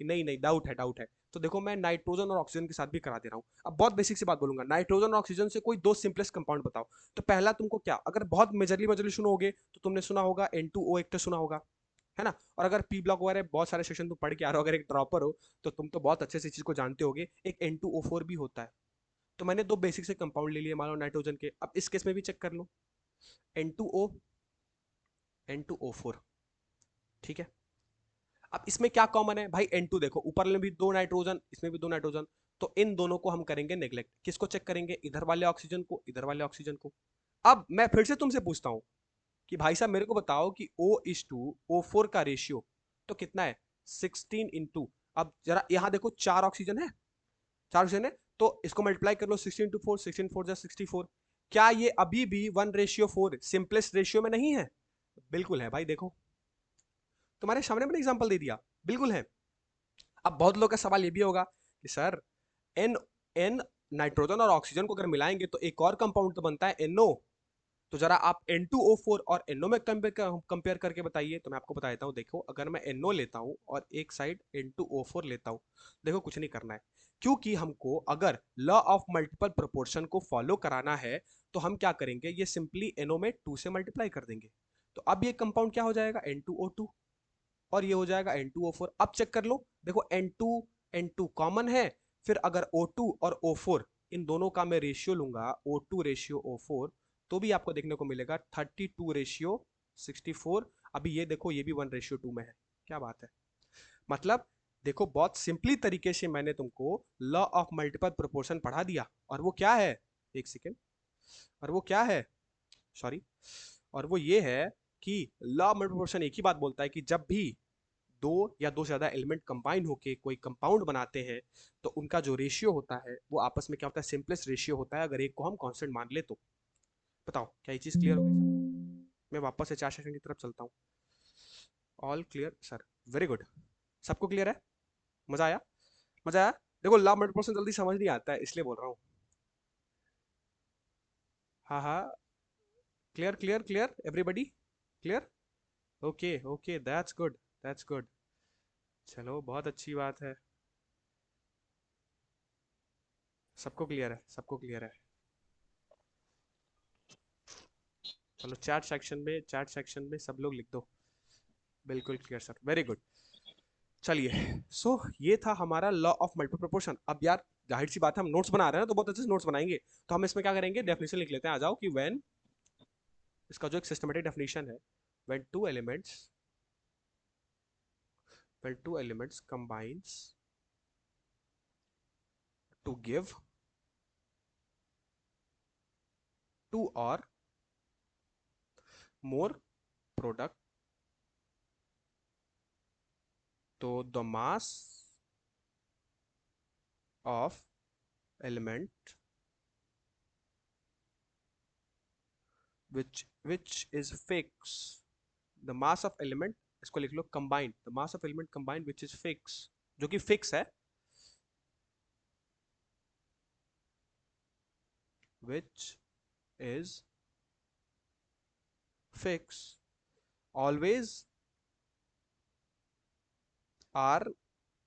कि नहीं नहीं डाउट है, डाउट है, तो देखो मैं नाइट्रोजन और ऑक्सीजन के साथ भी करा दे रहा हूँ। अब बहुत बेसिक सी बात बोलूंगा, नाइट्रोजन और ऑक्सीजन से कोई दो सिंपलेस्ट कंपाउंड बताओ। तो पहला तुमको क्या, अगर बहुत मेजरली मेजरली सुनोगे तो तुमने सुना होगा N2O, एक तो सुना होगा, है ना। और अगर पी ब्लॉक वगैरह बहुत सारे सेशन तुम पढ़ के आ रहे हो, अगर एक ड्रॉपर हो तो तुम तो बहुत अच्छे से चीज को जानते होगे, एक N2O4 भी होता है। तो मैंने दो बेसिक से कंपाउंड ले लिए मान लो नाइट्रोजन के। अब इस केस में भी चेक कर लो, N2O, N2O4, ठीक है। अब इसमें क्या कॉमन है भाई? N2, देखो ऊपर में भी दो नाइट्रोजन, इसमें भी दो नाइट्रोजन, तो इन दोनों को हम करेंगे नेग्लेक्ट। किसको चेक करेंगे? इधर वाले ऑक्सीजन को, इधर वाले ऑक्सीजन को। अब मैं फिर से तुमसे पूछता हूं कि भाई साहब मेरे को बताओ कि O:2O4 का रेशियो तो कितना है? 16 इंटू, अब जरा यहां देखो चार ऑक्सीजन है, चार ऑक्सीजन है, तो इसको मल्टीप्लाई कर लो 16 इंटू 4, 16 4 जा 64। क्या ये अभी भी 1:4 सिंपलेस्ट रेशियो में नहीं है? बिल्कुल है भाई। देखो तुम्हारे सामने मैंने एग्जांपल दे दिया, बिल्कुल है। अब बहुत लोग का सवाल ये भी होगा कि सर एन एन नाइट्रोजन और ऑक्सीजन को अगर मिलाएंगे तो एक और कंपाउंड तो बनता है NO। तो जरा आप N2O4 और NO में कंपेयर करके बताइए। तो मैं आपको बता देता हूँ, देखो अगर मैं NO लेता हूँ और एक साइड N2O4 लेता हूँ, देखो कुछ नहीं करना है, क्योंकि हमको अगर लॉ ऑफ मल्टीपल प्रोपोर्शन को फॉलो कराना है तो हम क्या करेंगे, ये सिंपली NO में 2 से मल्टीप्लाई कर देंगे। तो अब ये कंपाउंड क्या हो जाएगा? N2O2, और ये हो जाएगा N2O4। अब चेक कर लो, देखो N2 कॉमन है, फिर अगर O2 और O4 इन दोनों का मैं रेशियो लूंगा, O2 रेशियो O4, तो भी आपको देखने को मिलेगा 32 रेशियो 64। अभी ये देखो ये भी 1:2 में है। क्या बात है! मतलब देखो बहुत सिंपली तरीके से मैंने तुमको लॉ ऑफ मल्टीपल प्रोपोर्शन पढ़ा दिया, और वो क्या है, एक सेकेंड, और वो क्या है, सॉरी, और वो ये है कि लॉ ऑफ मल्टीपल प्रोपोर्शन एक ही बात बोलता है कि जब भी दो या दो से ज्यादा एलिमेंट कंबाइन होके कोई कंपाउंड बनाते हैं, तो उनका जो रेशियो होता है वो आपस में क्या होता है? सिंपलेस्ट रेशियो होता है, अगर एक को हम कांस्टेंट मान ले तो। बताओ क्या ये चीज क्लियर हो गई सब? मैं वापस से चार सेशन की तरफ चलता हूँ। All clear sir? Very good. सबको क्लियर है? मजा आया? मजा आया? देखो लॉ मल्टीप्लिकेशन जल्दी समझ नहीं आता है, इसलिए बोल रहा हूँ। हाँ हाँ, clear clear clear, everybody clear? Okay okay, that's good, that's good. चलो बहुत अच्छी बात है, सबको क्लियर है, सबको क्लियर है। चलो चैट सेक्शन में सब लोग लिख दो, बिल्कुल क्लियर सर, वेरी गुड। चलिए, ये था हमारा लॉ ऑफ मल्टीपल प्रोपोर्शन। अब यार जाहिर सी बात है, हम नोट्स बना रहे हैं ना, तो बहुत अच्छे से नोट्स बनाएंगे। तो हम इसमें क्या करेंगे, डेफिनेशन लिख लेते हैं, आ जाओ कि व्हेन, इसका जो एक सिस्टमेटिक डेफिनेशन है, when two elements, combines to give two or more product, तो the mass of element which is fix, the mass of element, इसको लिख लो combined, the mass of element combined which is fix, जो कि fix है, which is fix always are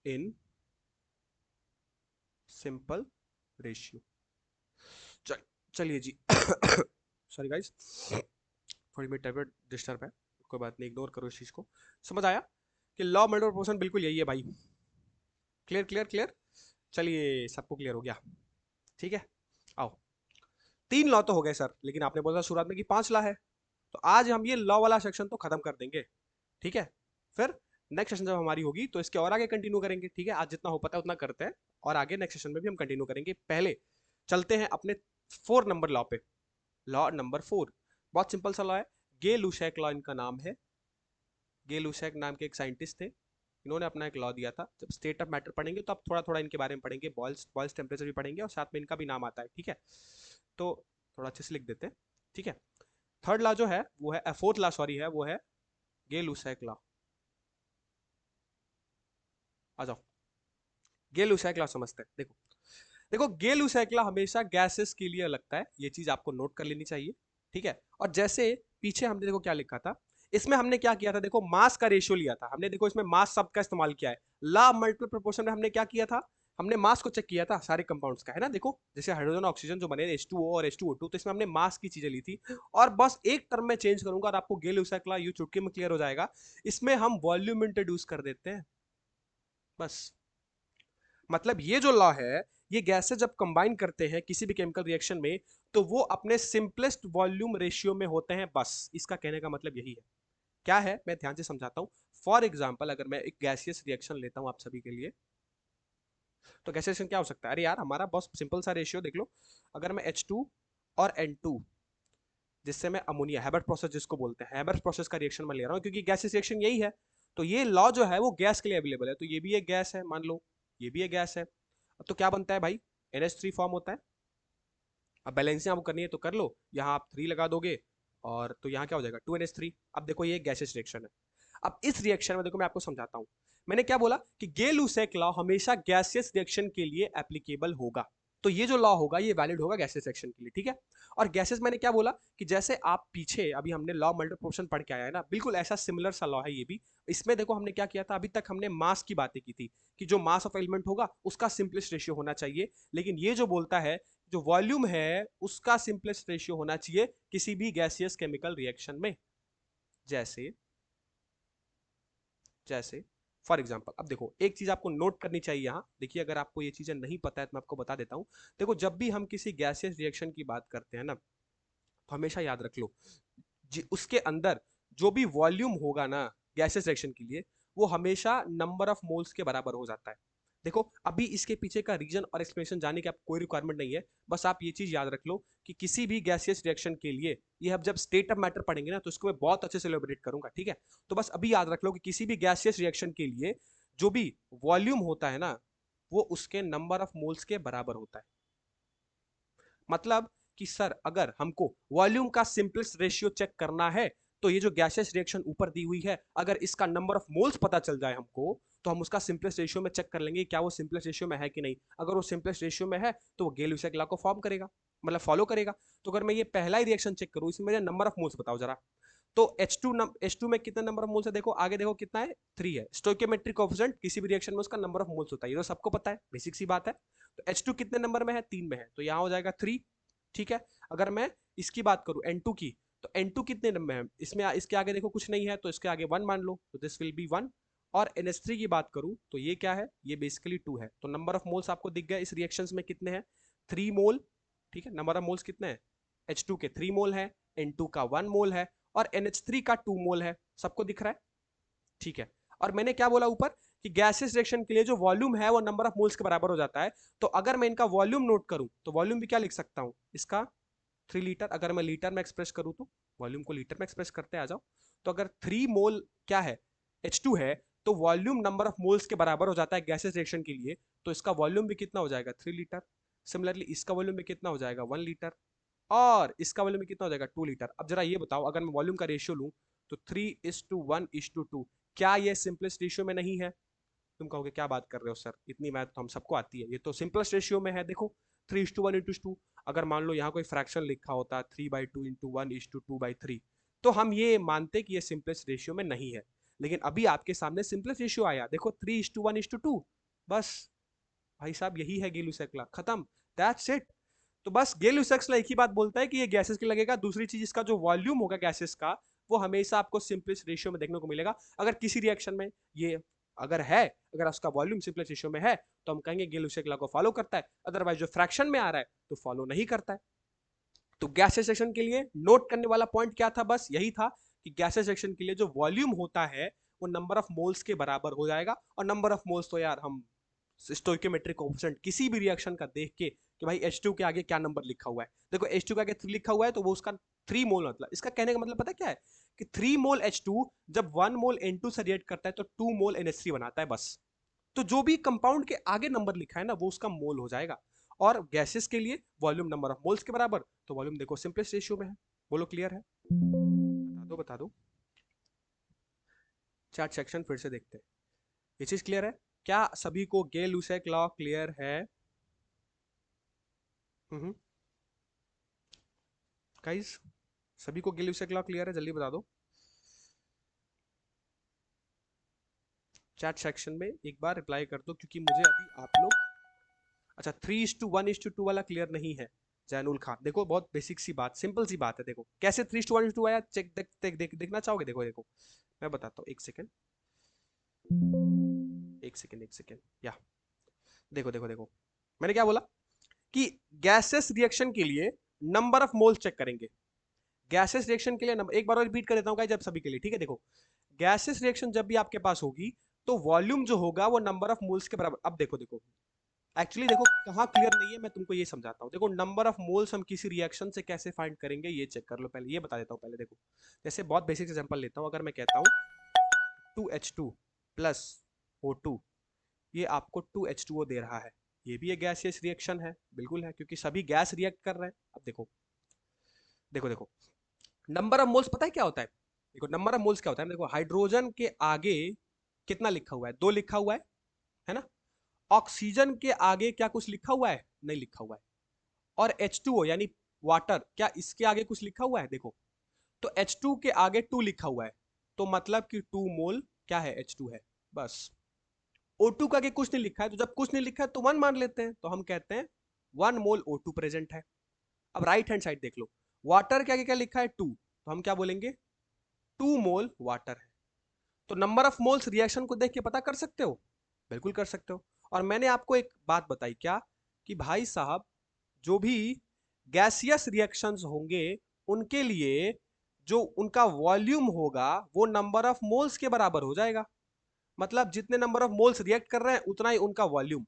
in simple ratio. चल चलिए जी sorry guys, थोड़ी मेरी तबीयत डिस्टर्ब है, कोई बात नहीं, इग्नोर करो इस चीज को। समझ आया कि लॉ ऑफ मल्टीपल प्रोपोर्शन बिल्कुल यही है भाई। Clear clear clear. चलिए, सबको क्लियर हो गया, ठीक है। आओ, 3 लॉ तो हो गए सर, लेकिन आपने बोला शुरुआत में कि 5 लॉ है, तो आज हम ये लॉ वाला सेक्शन तो खत्म कर देंगे, ठीक है। फिर नेक्स्ट सेशन जब हमारी होगी तो इसके और आगे कंटिन्यू करेंगे, ठीक है। आज जितना हो पता है उतना करते हैं, और आगे नेक्स्ट सेशन में भी हम कंटिन्यू करेंगे। पहले चलते हैं अपने 4 नंबर लॉ पे। लॉ नंबर 4 बहुत सिंपल सा लॉ है, गे लुशैक लॉ इनका नाम है। गे लुशैक नाम के एक साइंटिस्ट थे, इन्होंने अपना एक लॉ दिया था। जब स्टेट ऑफ मैटर पढ़ेंगे तो आप थोड़ा थोड़ा इनके बारे में पढ़ेंगे, बॉयल्स टेम्परेचर भी पढ़ेंगे, और साथ में इनका भी नाम आता है, ठीक है। तो थोड़ा अच्छे से लिख देते हैं, ठीक है। थर्ड लॉ जो है वो है, फोर्थ लॉ सॉरी है, वो है गे लुशैक लॉ। आ जाओ, गे लुशैक लॉ समझते हैं। देखो देखो, गे लुशैक लॉ हमेशा गैसेस के लिए लगता है, ये चीज आपको नोट कर लेनी चाहिए, ठीक है। और जैसे पीछे हमने देखो क्या लिखा था, इसमें हमने क्या किया था, देखो मास का रेशियो लिया था हमने, देखो इसमें मास शब्द का इस्तेमाल किया है। लॉ मल्टीपल प्रोपोर्शन में हमने क्या किया था, हमने मास को चेक किया था सारे कंपाउंड्स का, है ना। देखो जैसे हाइड्रोजन ऑक्सीजन जो बने H2O और H2O2, तो इसमें हमने मास की चीजें ली थी। और बस एक टर्म में चेंज करूंगा और आपको गे लुशैक लॉ यूं चुटकी में क्लियर हो जाएगा। इसमें हम वॉल्यूम इंट्रोड्यूस कर देते हैं, बस। मतलब ये जो लॉ है, ये गैसेस जब कंबाइन करते हैं किसी भी केमिकल रिएक्शन में, तो वो अपने सिंपलेस्ट वॉल्यूम रेशियो में होते हैं, बस। इसका कहने का मतलब यही है। क्या है, मैं ध्यान से समझाता हूं। फॉर एग्जाम्पल, अगर मैं एक गैसियस रिएक्शन लेता हूं आप सभी के लिए, तो गैसियस रिएक्शन क्या हो सकता है, अरे यार हमारा बहुत सिंपल सा रेशियो देख लो। अगर मैं H2 और N2, जिससे मैं अमोनिया, हैबर्ट प्रोसेस जिसको बोलते हैं, हैबर्ट प्रोसेस का रिएक्शन मैं ले रहा हूं, क्योंकि गैसियस रिएक्शन यही है। तो ये लॉ जो है वो गैस के लिए अवेलेबल है, तो ये भी एक गैस है, मान लो ये भी एक गैस है। तो क्या बनता है भाई, NH3 फॉर्म होता है। अब बैलेंसिंग आपको करनी है तो कर लो, यहाँ आप 3 लगा दोगे, और तो यहाँ क्या हो जाएगा 2NH3। अब देखो ये गैसियस रिएक्शन है। अब इस रिएक्शन में देखो मैं आपको समझाता हूँ। मैंने क्या बोला कि गे लुशैक लॉ हमेशा गैसियस रिएक्शन के लिए एप्लीकेबल होगा। तो ये जो लॉ होगा ये वैलिड होगा गैसियस रिएक्शन के लिए, ठीक है। और गैसेस मैंने क्या बोला कि जैसे आप पीछे अभी हमने लॉ मल्टीपल प्रोपोर्शन पढ़ के आया है ना, बिल्कुल ऐसा सिमिलर सा लॉ है ये भी। इसमें देखो हमने क्या किया था, अभी तक हमने मास की बातें की थी, कि जो मास ऑफ एलिमेंट होगा उसका सिंपलेस्ट रेशियो होना चाहिए। लेकिन ये जो बोलता है जो वॉल्यूम है उसका सिंपलेस्ट रेशियो होना चाहिए किसी भी गैसियस केमिकल रिएक्शन में। जैसे जैसे फॉर एग्जाम्पल, अब देखो एक चीज आपको नोट करनी चाहिए यहाँ, देखिए अगर आपको ये चीजें नहीं पता है तो मैं आपको बता देता हूँ। देखो जब भी हम किसी गैसियस रिएक्शन की बात करते हैं ना, तो हमेशा याद रख लो जी, उसके अंदर जो भी वॉल्यूम होगा ना गैसियस रिएक्शन के लिए, वो हमेशा नंबर ऑफ मोल्स के बराबर हो जाता है। देखो अभी इसके पीछे का रीजन और एक्सप्लेनेशन जानने की आपको कोई रिक्वायरमेंट नहीं है, बस आप ये चीज याद रख लो कि किसी भी गैसियस रिएक्शन के लिए, ये अब जब स्टेट ऑफ मैटर पढ़ेंगे ना तो इसको मैं बहुत अच्छे से एलोबरेट करूंगा, ठीक है। तो बस अभी याद रख लो कि किसी भी गैसियस रिएक्शन के लिए जो भी वॉल्यूम होता है ना, वो उसके नंबर ऑफ मोल्स के बराबर होता है। मतलब कि सर अगर हमको वॉल्यूम का सिंपलेस्ट रेशियो चेक करना है, तो ये जो गैसियस रिएक्शन ऊपर दी हुई है, अगर इसका नंबर ऑफ मोल्स पता चल जाए हमको, तो हम उसका सिंपलेस्ट रेशियो में चेक कर लेंगे क्या वो सिंपलेस्ट रेशियो में है कि नहीं। अगर वो सिंपलेस्ट रेशियो में है तो वो गेल-ल्यूसेक लॉ को फॉर्म करेगा, मतलब फॉलो करेगा। तो अगर मैं ये पहला ही रिएक्शन चेक करूं, इसमें मेरे नंबर ऑफ मोल्स बताओ जरा। तो H2 में कितने नंबर ऑफ मोल्स है, देखो आगे देखो कितना है, 3 है। स्टोइकियोमेट्रिक कोएफिशिएंट किसी भी रिएक्शन में उसका नंबर ऑफ मोल्स होता है, ये तो सबको पता है, बेसिक सी बात है। तो H2 कितने नंबर में है, 3 में है, तो यहाँ हो जाएगा 3, ठीक है। अगर मैं इसकी बात करूं N2 की, तो N2 कितने नंबर में है, इसमें इसके आगे देखो कुछ नहीं है, तो इसके आगे 1 मान लो, तो दिस विल बी 1। और NH3 की बात करूं तो ये क्या है, ये बेसिकली 2 है। तो नंबर ऑफ मोल्स आपको दिख गया इस रिएक्शंस में कितने हैं, 3 मोल। ठीक है, नंबर ऑफ मोल्स कितने हैं, H2 के 3 मोल है, N2 का 1 मोल है और NH3 का 2 मोल है। सबको दिख रहा है, ठीक है। और मैंने क्या बोला ऊपर कि गैसेस रिएक्शन के लिए जो वॉल्यूम है वो नंबर ऑफ मोल्स के बराबर हो जाता है। तो अगर मैं इनका वॉल्यूम नोट करूं तो वॉल्यूम भी क्या लिख सकता हूं इसका, 3 लीटर। अगर मैं लीटर में एक्सप्रेस करूं तो वॉल्यूम को लीटर में एक्सप्रेस करते आ जाओ। तो अगर 3 मोल क्या है, H2 है, तो वॉल्यूम नंबर ऑफ मोल्स के बराबर हो जाता है गैसेस रिएक्शन के लिए। तो इसका वॉल्यूम भी कितना हो जाएगा, 3 लीटर। सिमिलरली इसका वॉल्यूम भी कितना हो जाएगा, 1 लीटर। और इसका वॉल्यूम भी कितना हो जाएगा, 2 लीटर। अब जरा ये बताओ, अगर मैं वॉल्यूम का रेशियो लूं तो 3:1:2, क्या ये सिंपलेस्ट रेशियो में नहीं है। तुम कहोगे क्या बात कर रहे हो सर, इतनी मैथ तो हम सबको आती है, ये तो सिंपलेस्ट रेशियो में है। देखो 3:1:2। अगर मान लो यहाँ कोई फ्रैक्शन लिखा होता 3/2:1:2/3, तो हम ये मानते कि ये सिंपलेस्ट रेशियो में नहीं है। लेकिन अभी आपके सामने सिंपलेस्ट रेशियो आया, देखो 3:1:2। बस भाई साहब यही है गेलुसेकला, खत्म, दैट्स इट। तो बस गेलुसेक्सला एक ही बात बोलता है कि ये गैसेस के लगेगा। दूसरी चीज, इसका जो वॉल्यूम होगा गैसेस का, वो हमेशा आपको सिंपलेस्ट रेशियो में देखने को मिलेगा। अगर किसी रिएक्शन में ये अगर है, अगर उसका वॉल्यूम सिंपलेस्ट रेशियो में है, तो हम कहेंगे गेलुसेक लॉ को फॉलो करता है। अदरवाइज जो फ्रैक्शन में आ रहा है तो फॉलो नहीं करता है। तो गैसेस सेक्शन के लिए नोट करने वाला पॉइंट क्या था, बस यही था कि गैसेस सेक्शन के लिए जो वॉल्यूम होता है वो नंबर ऑफ मोल्स के बराबर हो जाएगा। और नंबर ऑफ मोल्स तो यार हम स्टोइकोमेट्रिक कोएफिशिएंट किसी भी रिएक्शन का देख के कि भाई H2 के आगे क्या नंबर लिखा हुआ है, देखो H2 के आगे 3 लिखा हुआ है तो वो उसका 3 मोल, मतलब इसका कहने का मतलब पता क्या है कि 3 मोल H2 जब 1 मोल N2 से रिएक्ट करता है तो 2 मोल NH3 बनाता है बस। तो जो भी कंपाउंड के आगे नंबर लिखा है ना वो उसका मोल हो जाएगा। और गैसेस के लिए वॉल्यूम नंबर ऑफ मोल्स के बराबर, तो वॉल्यूम देखो सिंपलेस्ट रेशियो में है। बोलो क्लियर है, बता दो बता दो। चार्ट सेक्शन फिर से देखते हैं, ये चीज क्लियर है क्या सभी को, गे लुसेक लॉ क्लियर है। गाइस सभी को गे लुसेक लॉ क्लियर है, जल्दी बता दो चैट सेक्शन में, एक बार रिप्लाई कर दो क्योंकि मुझे अभी आप लोग, अच्छा 3:1:2 वाला क्लियर नहीं है। जैनुल खान, देखो बहुत बेसिक सी बात, सिंपल सी बात है, देखो कैसे 3:1:2 आया, चेक देखना चाहोगे, देखो देखो मैं बताता हूँ, एक सेकेंड एक सेकेंड एक सेकेंड, या देखो देखो देखो, मैंने क्या बोला कि गैसेस रिएक्शन के लिए नंबर ऑफ मोल्स चेक करेंगे। गैसेस रिएक्शन के लिए नंबर, एक बार और रिपीट कर देता हूँ गाइस, जब सभी के लिए, ठीक है। देखो गैसेस रिएक्शन जब भी आपके पास होगी तो वॉल्यूम जो होगा वो नंबर ऑफ मोल्स के बराबर। अब देखो देखो एक्चुअली देखो कहाँ क्लियर नहीं है, मैं तुमको ये समझाता हूँ। देखो नंबर ऑफ मोल्स हम किसी रिएक्शन से कैसे फाइंड करेंगे ये चेक कर लो, पहले ये बता देता हूँ। पहले देखो जैसे बहुत बेसिक एग्जांपल लेता हूँ, अगर मैं कहता हूँ 2H2 प्लस O2, ये आपको 2H2O दे रहा है, ये भी एक गैसियस रिएक्शन है, बिल्कुल है, क्योंकि सभी गैस रिएक्ट कर रहे हैं। अब देखो देखो देखो नंबर ऑफ मोल्स पता है क्या होता है, देखो नंबर ऑफ मोल्स क्या होता है, देखो हाइड्रोजन के आगे कितना लिखा हुआ है, 2 लिखा हुआ है ना। ऑक्सीजन के आगे क्या कुछ लिखा हुआ है, नहीं लिखा हुआ है। और H2O यानी वाटर, क्या इसके आगे कुछ लिखा हुआ है, देखो तो H2 के आगे 2 लिखा हुआ है, तो मतलब कि 2 मोल क्या है, H2 है, बस। O2 का आगे कुछ नहीं लिखा है, तो जब कुछ नहीं लिखा है तो 1 मान लेते हैं, तो हम कहते हैं 1 मोल O2 प्रेजेंट है। अब राइट हैंड साइड देख लो, वाटर के आगे क्या लिखा है, 2, तो हम क्या बोलेंगे, 2 मोल वाटर है। तो नंबर ऑफ मोल्स रिएक्शन को देख के पता कर सकते हो, बिल्कुल कर सकते हो। और मैंने आपको एक बात बताई क्या, कि भाई साहब जो भी गैसियस रिएक्शंस होंगे उनके लिए जो उनका वॉल्यूम होगा वो नंबर ऑफ मोल्स के बराबर हो जाएगा। मतलब जितने नंबर ऑफ मोल्स रिएक्ट कर रहे हैं उतना ही उनका वॉल्यूम।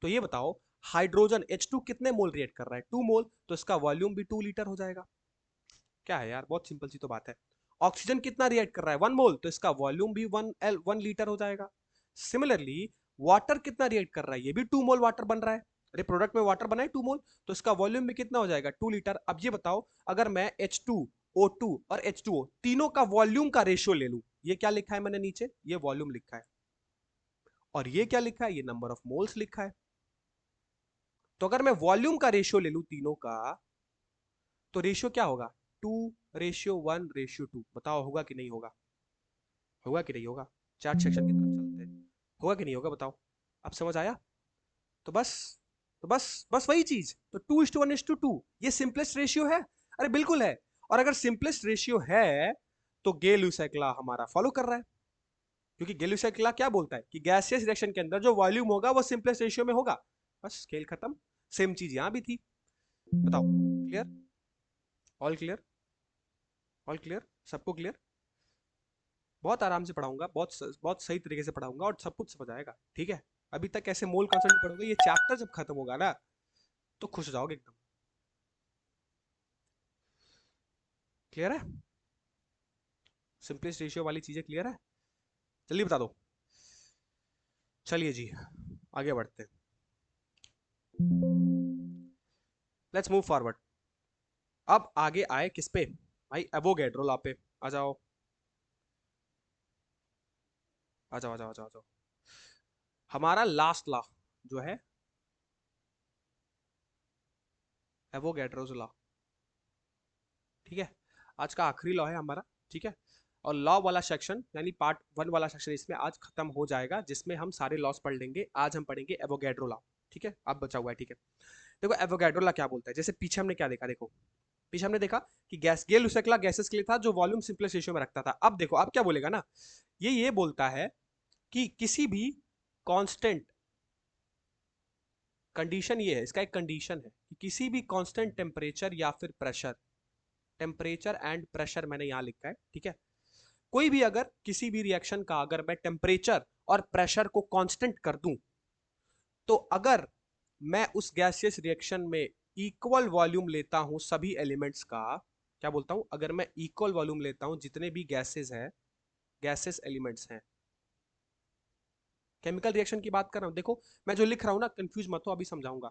तो ये बताओ हाइड्रोजन H2 कितने मोल रिएक्ट कर रहा है, 2 मोल, तो इसका वॉल्यूम भी 2 लीटर हो जाएगा। क्या है यार, बहुत सिंपल सी तो बात है। ऑक्सीजन कितना रिएक्ट कर रहा है, 1 मोल, तो इसका वॉल्यूम भी 1 लीटर हो जाएगा। सिमिलरली वाटर कितना रिएक्ट कर रहा है, ये भी 2 मोल वाटर बन रहा है। अरे प्रोडक्ट में वाटर बना है 2 मोल, तो इसका वॉल्यूम भी कितना हो जाएगा, 2 लीटर। अब ये बताओ अगर मैं H2 O2 और H2O तीनों का वॉल्यूम का रेशियो ले लूं, ये क्या लिखा है मैंने नीचे, ये वॉल्यूम लिखा है, और ये क्या लिखा है, ये नंबर ऑफ मोल्स लिखा है। तो अगर मैं वॉल्यूम का रेशियो ले लूं तीनों का, तो रेशियो क्या होगा, 2:1:2। बताओ होगा कि नहीं होगा, होगा कि नहीं होगा। चैट सेक्शन की तरफ चलते हैं, होगा कि नहीं होगा बताओ। अब समझ आया। तो बस तो बस वही चीज, तो 2:1:2 ये सिंपलेस्ट रेशियो है, अरे बिल्कुल है। और अगर सिंपलेस्ट रेशियो है तो गे लुसेक लॉ हमारा फॉलो कर रहा है, क्योंकि गेलुसियस लॉ क्या बोलता है कि गैसियस रिएक्शन के अंदर जो वॉल्यूम होगा वो सिंपलेस्ट रेशियो में होगा, बस खेल खत्म। सेम चीज यहां भी थी। बताओ, clear? All clear? All clear? सबको क्लियर? बहुत आराम से पढ़ाऊंगा, बहुत सही तरीके से पढ़ाऊंगा और सब कुछ समझ आएगा, ठीक है? अभी तक ऐसे मोल कॉन्सेप्ट नहीं पढ़ोगे, ये चैप्टर जब खत्म होगा ना तो खुश हो जाओगे एकदम। क्लियर है? सिंपलेस्ट रेशियो वाली चीजें क्लियर है? जल्दी बता दो। चलिए जी, आगे बढ़ते हैं। Let's move forward. अब आगे आए किस पे भाई? एवोगैड्रो लॉ पे। आ जाओ आ जाओ आ जाओ आ जाओ आ जाओ। हमारा लास्ट लॉ जो है एवोगैड्रोस लॉ, ठीक है? आज का आखिरी लॉ है हमारा, ठीक है? और लॉ वाला सेक्शन यानी पार्ट 1 वाला सेक्शन इसमें आज खत्म हो जाएगा, जिसमें हम सारे लॉस पढ़ लेंगे। आज हम पढ़ेंगे एवोगैड्रो लॉ, ठीक है? अब बचा हुआ है, ठीक है? देखो एवोगैड्रो लॉ क्या बोलता है। जैसे पीछे हमने क्या देखा, देखो पीछे हमने देखा कि गैस गेल लुसेकला गैसेस के लिए था जो वॉल्यूम सिंपलेस्ट रेशियो में रखता था। अब देखो अब क्या बोलेगा ना, ये बोलता है कि किसी भी कांस्टेंट, कंडीशन ये है, इसका एक कंडीशन है कि किसी भी कांस्टेंट टेम्परेचर या फिर प्रेशर, टेम्परेचर एंड प्रेशर मैंने यहां लिखा है, ठीक है? कोई भी अगर किसी भी रिएक्शन का अगर मैं टेम्परेचर और प्रेशर को कांस्टेंट कर दूं, तो अगर मैं उस गैसियस रिएक्शन में इक्वल वॉल्यूम लेता हूं सभी एलिमेंट्स का, क्या बोलता हूं, अगर मैं इक्वल वॉल्यूम लेता हूं जितने भी गैसेस हैं, गैसेस एलिमेंट्स हैं, केमिकल रिएक्शन की बात कर रहा हूं। देखो मैं जो लिख रहा हूं ना, कंफ्यूज मत हो, अभी समझाऊंगा,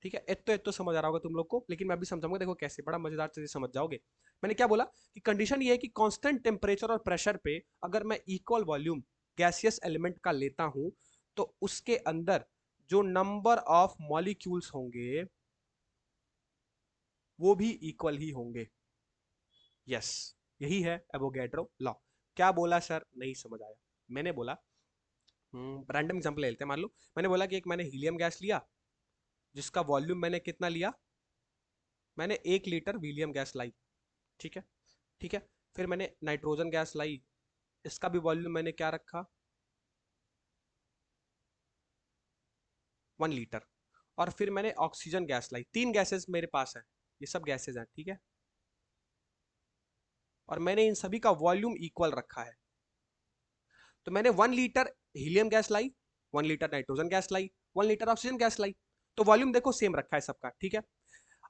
ठीक है? एक तो समझ आ रहा होगा तुम लोग को, लेकिन मैं अभी समझाऊंगा। देखो कैसे, बड़ा मजेदार चीज समझ जाओगे। मैंने क्या बोला कि कंडीशन ये है कि कांस्टेंट टेम्परेचर और प्रेशर पे अगर मैं इक्वल वॉल्यूम गैसियस एलिमेंट का लेता हूं, तो उसके अंदर जो नंबर ऑफ मॉलिक्यूल्स होंगे वो भी इक्वल ही होंगे। यस, यही है एवोगैड्रो लॉ। क्या बोला सर? नहीं समझ आया। मैंने बोला, रैंडम एग्जांपल ले लेते हैं। मान लो मैंने बोला कि एक मैंने हीलियम गैस लिया जिसका वॉल्यूम मैंने कितना लिया, मैंने 1 लीटर हीलियम गैस लाई, ठीक है? ठीक है, फिर मैंने नाइट्रोजन गैस लाई, इसका भी वॉल्यूम मैंने क्या रखा, 1 लीटर। और फिर मैंने ऑक्सीजन गैस लाई, 3 गैसेस मेरे पास है, ये सब गैसेस हैं, ठीक है? और मैंने इन सभी का वॉल्यूम इक्वल रखा है। तो मैंने 1 लीटर हीलियम गैस लाई, 1 लीटर नाइट्रोजन गैस लाई, 1 लीटर ऑक्सीजन गैस लाई, तो वॉल्यूम देखो सेम रखा है सबका, ठीक है?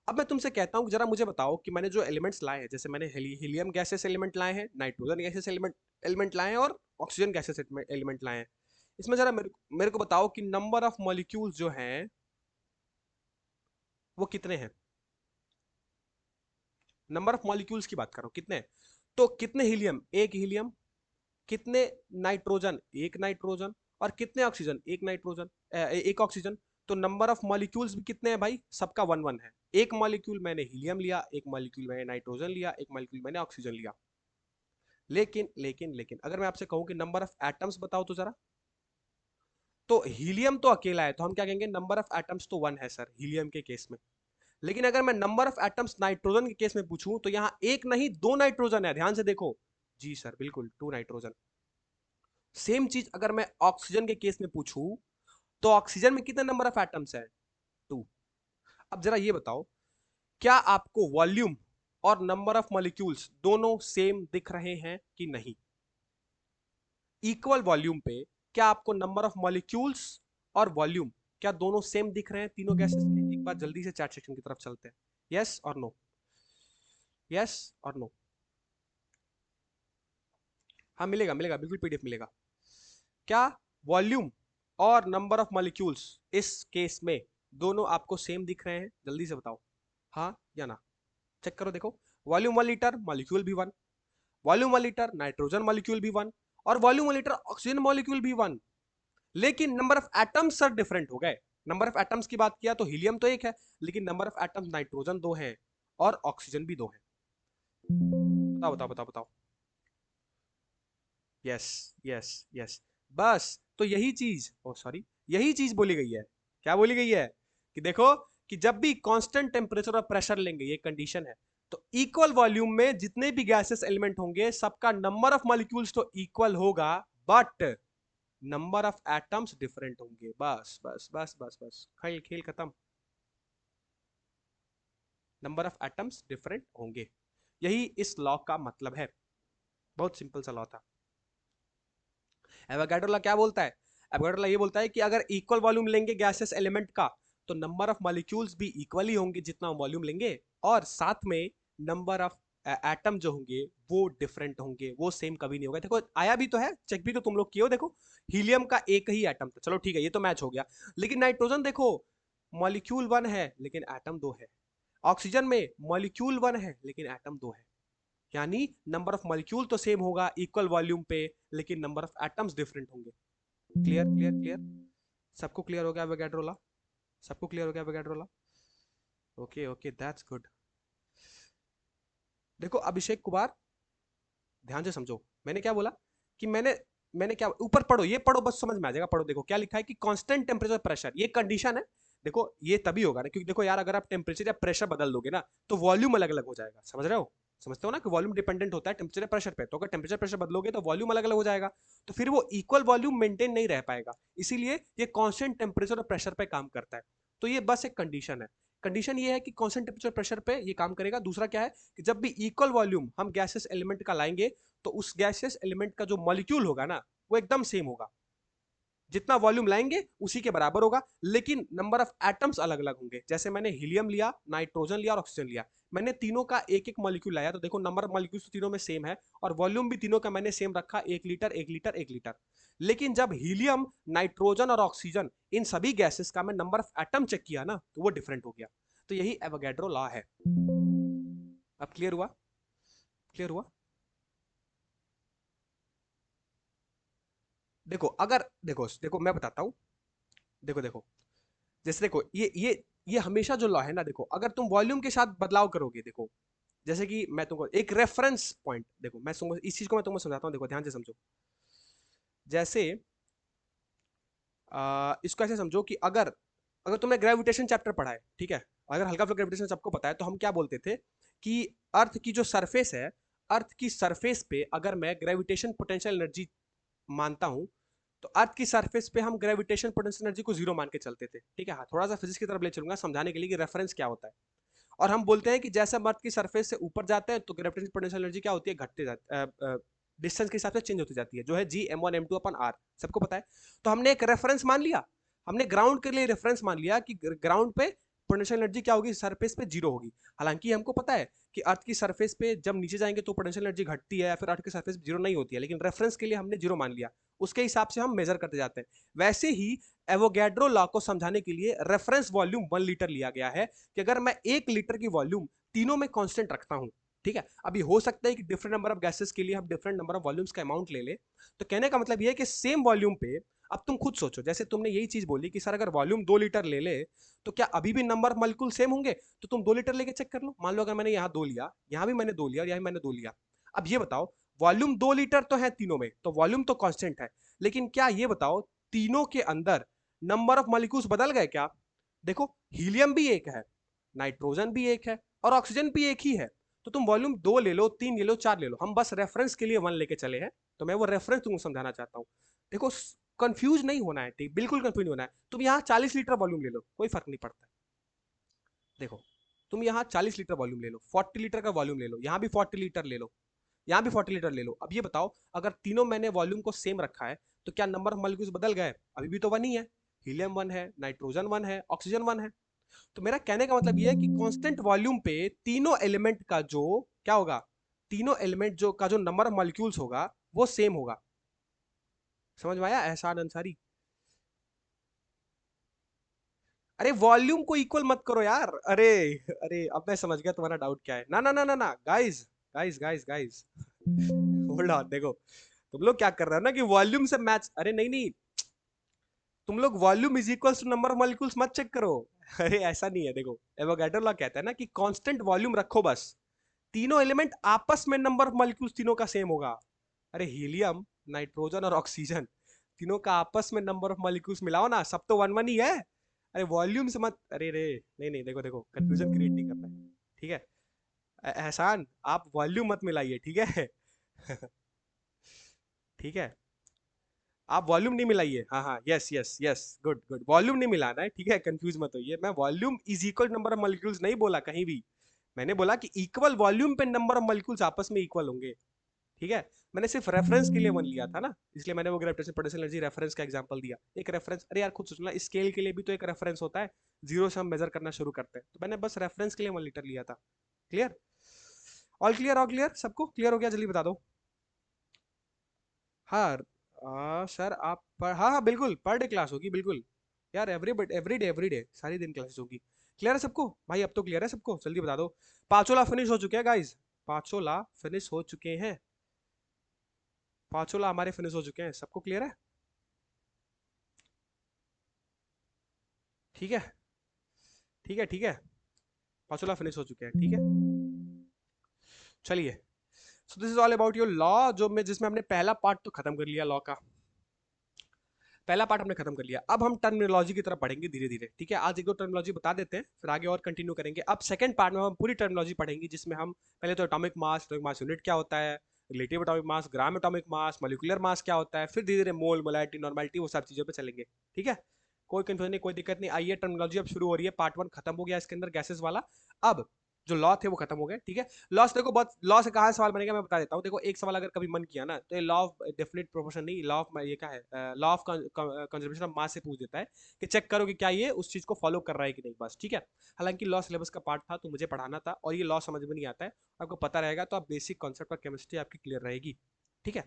अब मैं तुमसे कहता हूं कि जरा मुझे बताओ कि मैंने जो एलिमेंट्स लाए हैं, जैसे मैंने हीलियम गैसेस एलिमेंट लाए हैं, नाइट्रोजन गैसेस एलिमेंट एलिमेंट लाए हैं और ऑक्सीजन गैसेस एलिमेंट लाए हैं, इसमें जरा मेरे को बताओ कि नंबर ऑफ मॉलिक्यूल्स जो हैं वो कितने हैं? नंबर ऑफ मॉलिक्यूल्स की बात करो, कितने? तो कितने हीलियम? एक हीलियम। कितने नाइट्रोजन? एक नाइट्रोजन। और कितने ऑक्सीजन? एक नाइट्रोजन, एक ऑक्सीजन। तो नंबर ऑफ मॉलिक्यूल्स भी कितने हैं भाई? सबका 1 1 है। एक मॉलिक्यूल मैंने हीलियम लिया, एक मॉलिक्यूल मैंने नाइट्रोजन लिया, एक मॉलिक्यूल मैंने ऑक्सीजन लिया। लेकिन अगर मैं आपसे कहूं कि नंबर ऑफ एटम्स बताओ तो जरा, तो हीलियम तो अकेला है, तो हम क्या कहेंगे, नंबर ऑफ एटम्स तो 1 है सर हीलियम के केस में। लेकिन अगर मैं नंबर ऑफ एटम्स नाइट्रोजन के केस में पूछूं, तो यहां एक नहीं 2 नाइट्रोजन है, ध्यान से देखो। जी सर बिल्कुल, 2 नाइट्रोजन। सेम चीज अगर मैं ऑक्सीजन के केस में पूछूं, तो ऑक्सीजन में कितने नंबर ऑफ एटम्स है? 2। अब जरा ये बताओ, क्या आपको वॉल्यूम और नंबर ऑफ मॉलिक्यूल्स दोनों सेम दिख रहे हैं कि नहीं? इक्वल वॉल्यूम पे क्या आपको नंबर ऑफ मॉलिक्यूल्स और वॉल्यूम क्या दोनों सेम दिख रहे हैं तीनों गैसेस के? एक बार जल्दी से चैट सेक्शन की तरफ चलते हैं। यस और नो? यस और नो? हाँ मिलेगा मिलेगा, बिल्कुल पीडीएफ मिलेगा। क्या वॉल्यूम और नंबर ऑफ मॉलिक्यूल्स इस केस में दोनों आपको सेम दिख रहे हैं? जल्दी से बताओ, हाँ या ना? चेक करो, देखो। वॉल्यूम 1 लीटर, मॉलिक्यूल भी 1। वॉल्यूम 1 लीटर, नाइट्रोजन मॉलिक्यूल भी 1। और वॉल्यूम 1 लीटर, ऑक्सीजन मॉलिक्यूल भी 1। लेकिन number of atoms sir different हो गए। नंबर ऑफ एटम्स की बात किया तो हीलियम तो एक है, लेकिन नंबर ऑफ एटम्स नाइट्रोजन 2 है और ऑक्सीजन भी 2 है। बताओ बताओ बताओ बताओ। Yes yes yes. बस तो यही चीज, ओ सॉरी, यही चीज बोली गई है। क्या बोली गई है? कि देखो कि जब भी कांस्टेंट टेम्परेचर और प्रेशर लेंगे, ये कंडीशन है, तो इक्वल वॉल्यूम में जितने भी गैसेस एलिमेंट होंगे सबका नंबर ऑफ मॉलिक्यूल्स तो इक्वल होगा, but number of atoms different होंगे। बस बस बस बस बस, खेल खेल खत्म। नंबर ऑफ एटम्स डिफरेंट होंगे, यही इस लॉ का मतलब है। बहुत सिंपल सा लॉ था। एवोगाड्रो लॉ क्या बोलता है? एवोगाड्रो लॉ ये बोलता है कि अगर इक्वल वॉल्यूम लेंगे गैसेस एलिमेंट का, तो नंबर ऑफ मॉलिक्यूल्स भी इक्वली होंगे जितना वॉल्यूम लेंगे, और साथ में नंबर ऑफ एटम जो होंगे वो डिफरेंट होंगे, वो सेम कभी नहीं होगा। देखो आया भी तो है, चेक भी तो तुम लोग किए हो। देखो हीलियम का एक ही एटम था, चलो ठीक है ये तो मैच हो गया। लेकिन नाइट्रोजन देखो, मॉलिक्यूल वन है लेकिन एटम दो है। ऑक्सीजन में मॉलिक्यूल वन है लेकिन एटम दो है। यानी नंबर ऑफ मॉलिक्यूल तो सेम होगा इक्वल वॉल्यूम पे, लेकिन नंबर ऑफ एटम्स डिफरेंट होंगे। क्लियर क्लियर क्लियर, सबको क्लियर हो गया एवोगाड्रो लॉ? सबको क्लियर हो गया Avogadro law? Okay okay, that's good. देखो अभिषेक कुमार, ध्यान से समझो मैंने क्या बोला। कि मैंने क्या, ऊपर पढ़ो, ये पढ़ो बस समझ में आ जाएगा। पढ़ो, देखो क्या लिखा है कि कांस्टेंट टेम्परेचर प्रेशर, ये कंडीशन है। देखो ये तभी होगा ना, क्योंकि देखो यार अगर आप टेम्परेचर या प्रेशर बदल दोगे ना, तो वॉल्यूम अलग अलग हो जाएगा। समझ रहे हो? समझते हो ना कि वॉल्यूम डिपेंडेंट होता है टेम्परेचर प्रेशर पे। तो अगर टेम्परेचर प्रेशर बदलोगे तो वॉल्यूम अलग अलग हो जाएगा, तो फिर वो इक्वल वॉल्यूम मेंटेन नहीं रह पाएगा। इसीलिए ये कांस्टेंट टेम्परेचर और प्रेशर पे काम करता है। तो ये बस एक कंडीशन है। कंडीशन ये है कि कांस्टेंट टेम्परेचर प्रेशर पे ये काम करेगा। दूसरा क्या है कि जब भी इक्वल वॉल्यूम हम गैसेस एलिमेंट का लाएंगे, तो उस गैसेस एलिमेंट का जो मॉलिक्यूल होगा ना, वो एकदम सेम होगा। जितना वॉल्यूम लाएंगे उसी के बराबर होगा, लेकिन नंबर ऑफ एटम्स अलग अलग होंगे। जैसे मैंने हीलियम लिया, नाइट्रोजन लिया और ऑक्सीजन लिया, मैंने तीनों का एक एक मॉलिक्यूल लाया, तो देखो नंबर ऑफ मॉलिक्यूल्स तीनों में सेम है, और वॉल्यूम भी तीनों का मैंने सेम रखा, 1 लीटर 1 लीटर 1 लीटर। लेकिन जब हीलियम, नाइट्रोजन और ऑक्सीजन, इन सभी गैसेस का मैं नंबर ऑफ एटम चेक किया ना, तो वो डिफरेंट हो गया। तो यही एवोगाड्रो लॉ है। अब क्लियर हुआ? क्लियर हुआ? देखो अगर, देखो देखो मैं बताता हूं। देखो देखो, जैसे देखो ये हमेशा जो लॉ है ना, देखो अगर तुम वॉल्यूम के साथ बदलाव करोगे, देखो जैसे कि मैं तुमको एक रेफरेंस पॉइंट, देखो मैं तुमको इस चीज को मैं तुमको समझाता हूँ, देखो ध्यान से समझो। जैसे इसको ऐसे समझो कि अगर अगर तुमने ग्रेविटेशन चैप्टर पढ़ा है, ठीक है, अगर हल्का फुल्का ग्रेविटेशन सबको पता है, तो हम क्या बोलते थे कि अर्थ की जो सरफेस है, अर्थ की सरफेस पे अगर मैं ग्रेविटेशन पोटेंशियल एनर्जी मानता हूं, तो अर्थ की सरफेस पे हम ग्रेविटेशन पोटेंशियल एनर्जी को जीरो मान के चलते थे। ठीक है, हाँ थोड़ा सा फिजिक्स की तरफ ले चलूंगा समझाने के लिए कि रेफरेंस क्या होता है। और हम बोलते हैं कि जैसे हम अर्थ की सरफेस से ऊपर जाते हैं, तो ग्रेविटेशन पोटेंशियल एनर्जी क्या होती है, घटते जाती, डिस्टेंस के हिसाब से चेंज होती जाती है, जो है G m1 m2/r, सबको पता है। तो हमने एक रेफरेंस मान लिया, हमने ग्राउंड के लिए रेफरेंस मान लिया कि ग्राउंड पे पोटेंशियल एनर्जी क्या होगी, सरफेस पे जीरो होगी। हालांकि हमको पता है कि अर्थ की सरफेस पे जब नीचे जाएंगे तो पोटेंशियल एनर्जी घटती है, या फिर अर्थ की सरफेस जीरो नहीं होती है, लेकिन रेफरेंस के लिए हमने जीरो मान लिया, उसके हिसाब से हम मेजर करते जाते हैं। वैसे ही एवोगैड्रो लॉ को समझाने के लिए रेफरेंस वॉल्यूम 1 लीटर लिया गया है, कि अगर मैं 1 लीटर की वॉल्यूम तीनों में कांस्टेंट रखता हूं, ठीक है, अभी हो सकता है कि डिफरेंट नंबर ऑफ गैसेस के लिए हम डिफरेंट नंबर ऑफ वॉल्यूम्स का अमाउंट ले ले। तो कहने का मतलब ये है कि सेम वॉल्यूम पे, अब तुम खुद सोचो, जैसे तुमने यही चीज बोली कि सर अगर वॉल्यूम 2 लीटर ले ले, तो क्या अभी भी नंबर ऑफ मॉलिक्यूल सेम होंगे? तो तुम 2 लीटर लेके चेक कर लो। मान लो अगर मैंने यहाँ दो लिया, यहाँ भी मैंने दो लिया, और यहाँ भी मैंने दो लिया। अब ये बताओ, वॉल्यूम 2 लीटर तो है तीनों में, तो वॉल्यूम तो कांस्टेंट है, लेकिन क्या ये बताओ तीनों के अंदर नंबर ऑफ मॉलिक्यूल्स बदल गए क्या? देखो हीलियम भी एक है, नाइट्रोजन भी एक है, और ऑक्सीजन भी एक ही है। तो तुम वॉल्यूम 2 ले लो, 3 ले लो, 4 ले लो, हम बस रेफरेंस के लिए 1 लेके चले हैं। तो मैं वो रेफरेंस तुमको समझाना चाहता हूँ। देखो कंफ्यूज नहीं होना है, ठीक, बिल्कुल कंफ्यूज नहीं होना है। तुम यहाँ 40 लीटर वॉल्यूम ले लो, कोई फर्क नहीं पड़ता। देखो तुम यहाँ 40 लीटर वॉल्यूम ले लो, 40 लीटर का वॉल्यूम ले लो, यहाँ भी 40 लीटर ले लो, यहाँ भी 40 लीटर ले लो। अब ये बताओ, अगर तीनों मैंने वॉल्यूम को सेम रखा है, तो क्या नंबर ऑफ मॉलिक्यूल्स बदल गए? अभी भी तो वन ही है। हीलियम वन है, नाइट्रोजन वन है, ऑक्सीजन वन है। तो मेरा कहने का मतलब ये है कि कांस्टेंट वॉल्यूम पे तीनों एलिमेंट का जो क्या होगा, तीनों एलिमेंट जो का जो नंबर ऑफ मॉलिक्यूल्स होगा वो सेम होगा। समझ में आया एहसान अंसारी? अरे वॉल्यूम को इक्वल मत करो यार। अरे, अरे अब मैं समझ गया तुम्हारा डाउट क्या है। ना ना ना ना ना, guys guys guys guys, hold on. देखो तुम लोग क्या कर रहे हो ना कि वॉल्यूम से मैच, अरे नहीं नहीं, तुम लोग volume is equal to number of molecules मत चेक करो। अरे ऐसा नहीं है। देखो एवोगाड्रो लॉ कहता है ना कि कांस्टेंट वॉल्यूम रखो बस, तीनों एलिमेंट आपस में नंबर ऑफ मॉलिक्यूल्स तीनों का सेम होगा। अरे हीलियम, नाइट्रोजन और ऑक्सीजन, तीनों का आपस में नंबर ऑफ मॉलिक्यूल्स मिलाओ ना, सब तो वन वन ही है। अरे वॉल्यूम से मत, अरे रे, नहीं नहीं, देखो देखो कंफ्यूजन क्रिएट नहीं करना है, ठीक है। एहसान आप वॉल्यूम मत मिलाइए, ठीक है। ठीक है। आप वॉल्यूम नहीं मिलाइए, हाँ हाँ, yes yes yes, good good, volume नहीं मिलाना है, ठीक है, कंफ्यूज मत होइए, मैं volume is equal number of molecules नहीं बोला कहीं भी, मैंने बोला कि इक्वल वॉल्यूम पे नंबर ऑफ मॉलिक्यूल्स आपस में इक्वल होंगे, ठीक है। मैंने सिर्फ रेफरेंस के लिए वन लिया था ना, इसलिए मैंने वो ग्रेविटेशन पोटेंशियल एनर्जी रेफरेंस का एग्जांपल दिया, एक रेफरेंस, अरे यार खुद सोचना, स्केल के लिए भी तो एक रेफरेंस होता है, जीरो से हम मेजर करना शुरू करते हैं, तो मैंने बस रेफरेंस के लिए 1 लीटर लिया था। Clear? All clear, all clear, सबको क्लियर हो गया? जल्दी बता दो। हाँ, सर आप हाँ हाँ बिल्कुल, पर डे क्लास होगी बिल्कुल, यार एवरी डे सारी दिन क्लासेस होगी। क्लियर है सबको भाई? अब तो क्लियर है सबको, जल्दी बता दो। पांचों ला फिनिश हो चुके हैं गाइज, पांचों ला फिनिश हो चुके हैं, पांचों ला हमारे फिनिश हो चुके हैं, सबको क्लियर है? ठीक है, ठीक है, ठीक है, पांचों ला फिनिश हो चुके हैं, ठीक है। चलिए, so this is all about your law, जो मैं जिसमें हमने पहला पार्ट तो खत्म कर लिया लॉ का, पहला पार्ट हमने खत्म कर लिया। अब हम टर्मिनोलॉजी की तरफ पढ़ेंगे धीरे धीरे, ठीक है, आज एक दो टर्मिनोलॉजी बता देते हैं, फिर आगे और कंटिन्यू करेंगे। अब सेकंड पार्ट में हम पूरी टर्मिनोलॉजी पढ़ेंगे, जिसमें हम पहले तो एटॉमिक मास यूनिट क्या होता है, relative atomic mass, gram atomic mass, molecular mass क्या होता है, फिर धीरे धीरे मोल, मोलैरिटी, नॉर्मेलिटी, वो सब चीजों पे चलेंगे, ठीक है। कोई कंफ्यूजन नहीं, कोई दिक्कत नहीं। आइए, टर्मिनोलॉजी अब शुरू हो रही है, पार्ट वन खत्म हो गया इसके अंदर गैसेस वाला। अब जो लॉ थे वो खत्म हो गए, ठीक है। लॉ से देखो, बहुत लॉ से कहाँ सवाल बनेगा मैं बता देता हूँ। देखो, एक सवाल अगर कभी मन किया ना, तो ये लॉ ऑफ डेफिनेट प्रोपोर्शन नहीं, लॉ ऑफ ये क्या है, law of conservation of mass से पूछ देता है कि चेक करो कि क्या ये उस चीज को फॉलो कर रहा है कि नहीं, बस, ठीक है। हालांकि लॉ सिलेबस का पार्ट था तो मुझे पढ़ाना था, और ये लॉ समझ में नहीं आता है, आपको पता रहेगा तो आप बेसिक कॉन्सेप्ट और केमिस्ट्री आपकी क्लियर रहेगी, ठीक है।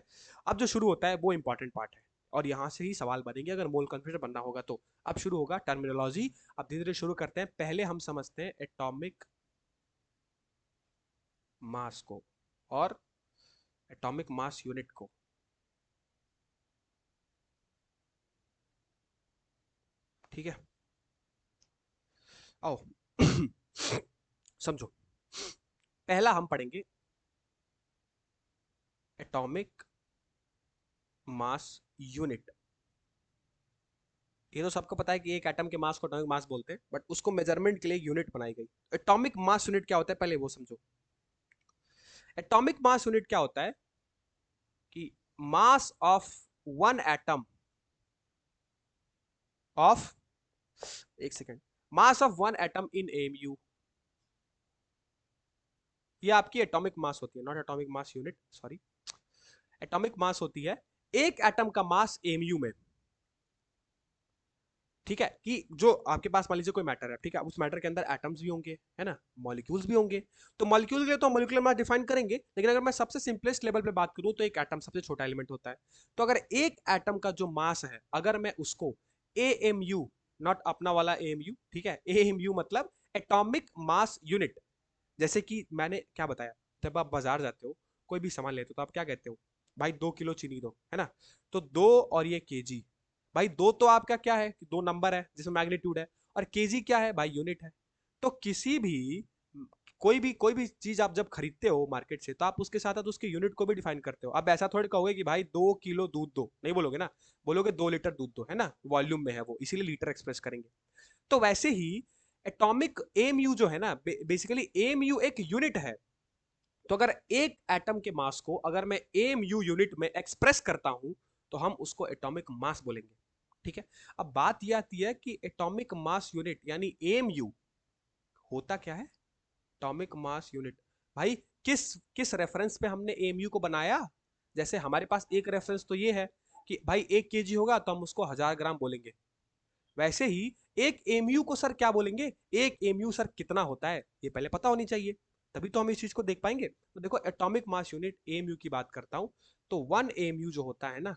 अब जो शुरू होता है वो इंपॉर्टेंट पार्ट है, और यहाँ से ही सवाल बनेंगे अगर मोल कॉन्फिडेंट बनना होगा तो। अब शुरू होगा टर्मिनोलॉजी। अब धीरे धीरे शुरू करते हैं, पहले हम समझते हैं एटॉमिक मास को और एटॉमिक मास यूनिट को, ठीक है। आओ समझो, पहला हम पढ़ेंगे एटॉमिक मास यूनिट। ये तो सबको पता है कि एक एटम के मास को एटॉमिक मास बोलते हैं, बट उसको मेजरमेंट के लिए यूनिट बनाई गई। एटॉमिक मास यूनिट क्या होता है पहले वो समझो। एटॉमिक मास यूनिट क्या होता है कि mass of one atom of, एक second, mass of one atom in amu, ये आपकी एटॉमिक मास होती है, not atomic mass unit, sorry. Atomic mass होती है एक एटम का मास एमयू में, ठीक है। कि जो आपके पास मान लीजिए कोई मैटर है, ठीक है, उस मैटर के अंदर एटम्स भी होंगे, है ना, मॉलिक्यूल्स भी होंगे, तो मॉलिक्यूल के लिए तो मॉलिक्यूलर मास डिफाइन करेंगे, लेकिन अगर मैं सबसे सिंपलेस्ट लेवल पे बात करूं तो एक एटम सबसे छोटा एलिमेंट होता है। तो अगर एक एटम का जो मास है, अगर मैं उसको ए एम यू, नॉट अपना वाला ए एम यू, ठीक है, ए एम यू मतलब एटॉमिक मास यूनिट, जैसे कि मैंने क्या बताया, जब आप बाजार जाते हो कोई भी सामान लेते हो तो आप क्या कहते हो, भाई 2 किलो चीनी दो, है ना, तो दो और ये केजी, भाई दो तो आपका क्या है कि दो नंबर है जिसमें मैग्नीट्यूड है, और केजी क्या है भाई, यूनिट है। तो किसी भी कोई भी चीज आप जब खरीदते हो मार्केट से, तो आप उसके साथ साथ उसके यूनिट को भी डिफाइन करते हो। अब ऐसा थोड़ी कहोगे कि भाई 2 किलो दूध दो, नहीं बोलोगे ना, बोलोगे 2 लीटर दूध दो, है ना, वॉल्यूम में है वो, इसीलिए लीटर एक्सप्रेस करेंगे। तो वैसे ही एटॉमिक एम यू जो है ना, बेसिकली एम यू एक यूनिट है। तो अगर एक एटम के मास को अगर मैं एम यू यूनिट में एक्सप्रेस करता हूं, तो हम उसको एटॉमिक मास बोलेंगे, ठीक है। अब बात यह आती है कि एटॉमिक मास यूनिट यानी एम यू होता क्या है, एटॉमिक मास यूनिट, भाई किस किस रेफरेंस पे हमने एम यू को बनाया। जैसे हमारे पास एक रेफरेंस तो ये है कि भाई 1 केजी होगा तो हम उसको 1000 ग्राम बोलेंगे, वैसे ही एक एमयू को सर क्या बोलेंगे, एक एमयू सर कितना होता है ये पहले पता होनी चाहिए, तभी तो हम इस चीज को देख पाएंगे। तो देखो, एटॉमिक मास यूनिट एमयू की बात करता हूं, तो 1 एमयू जो होता है ना,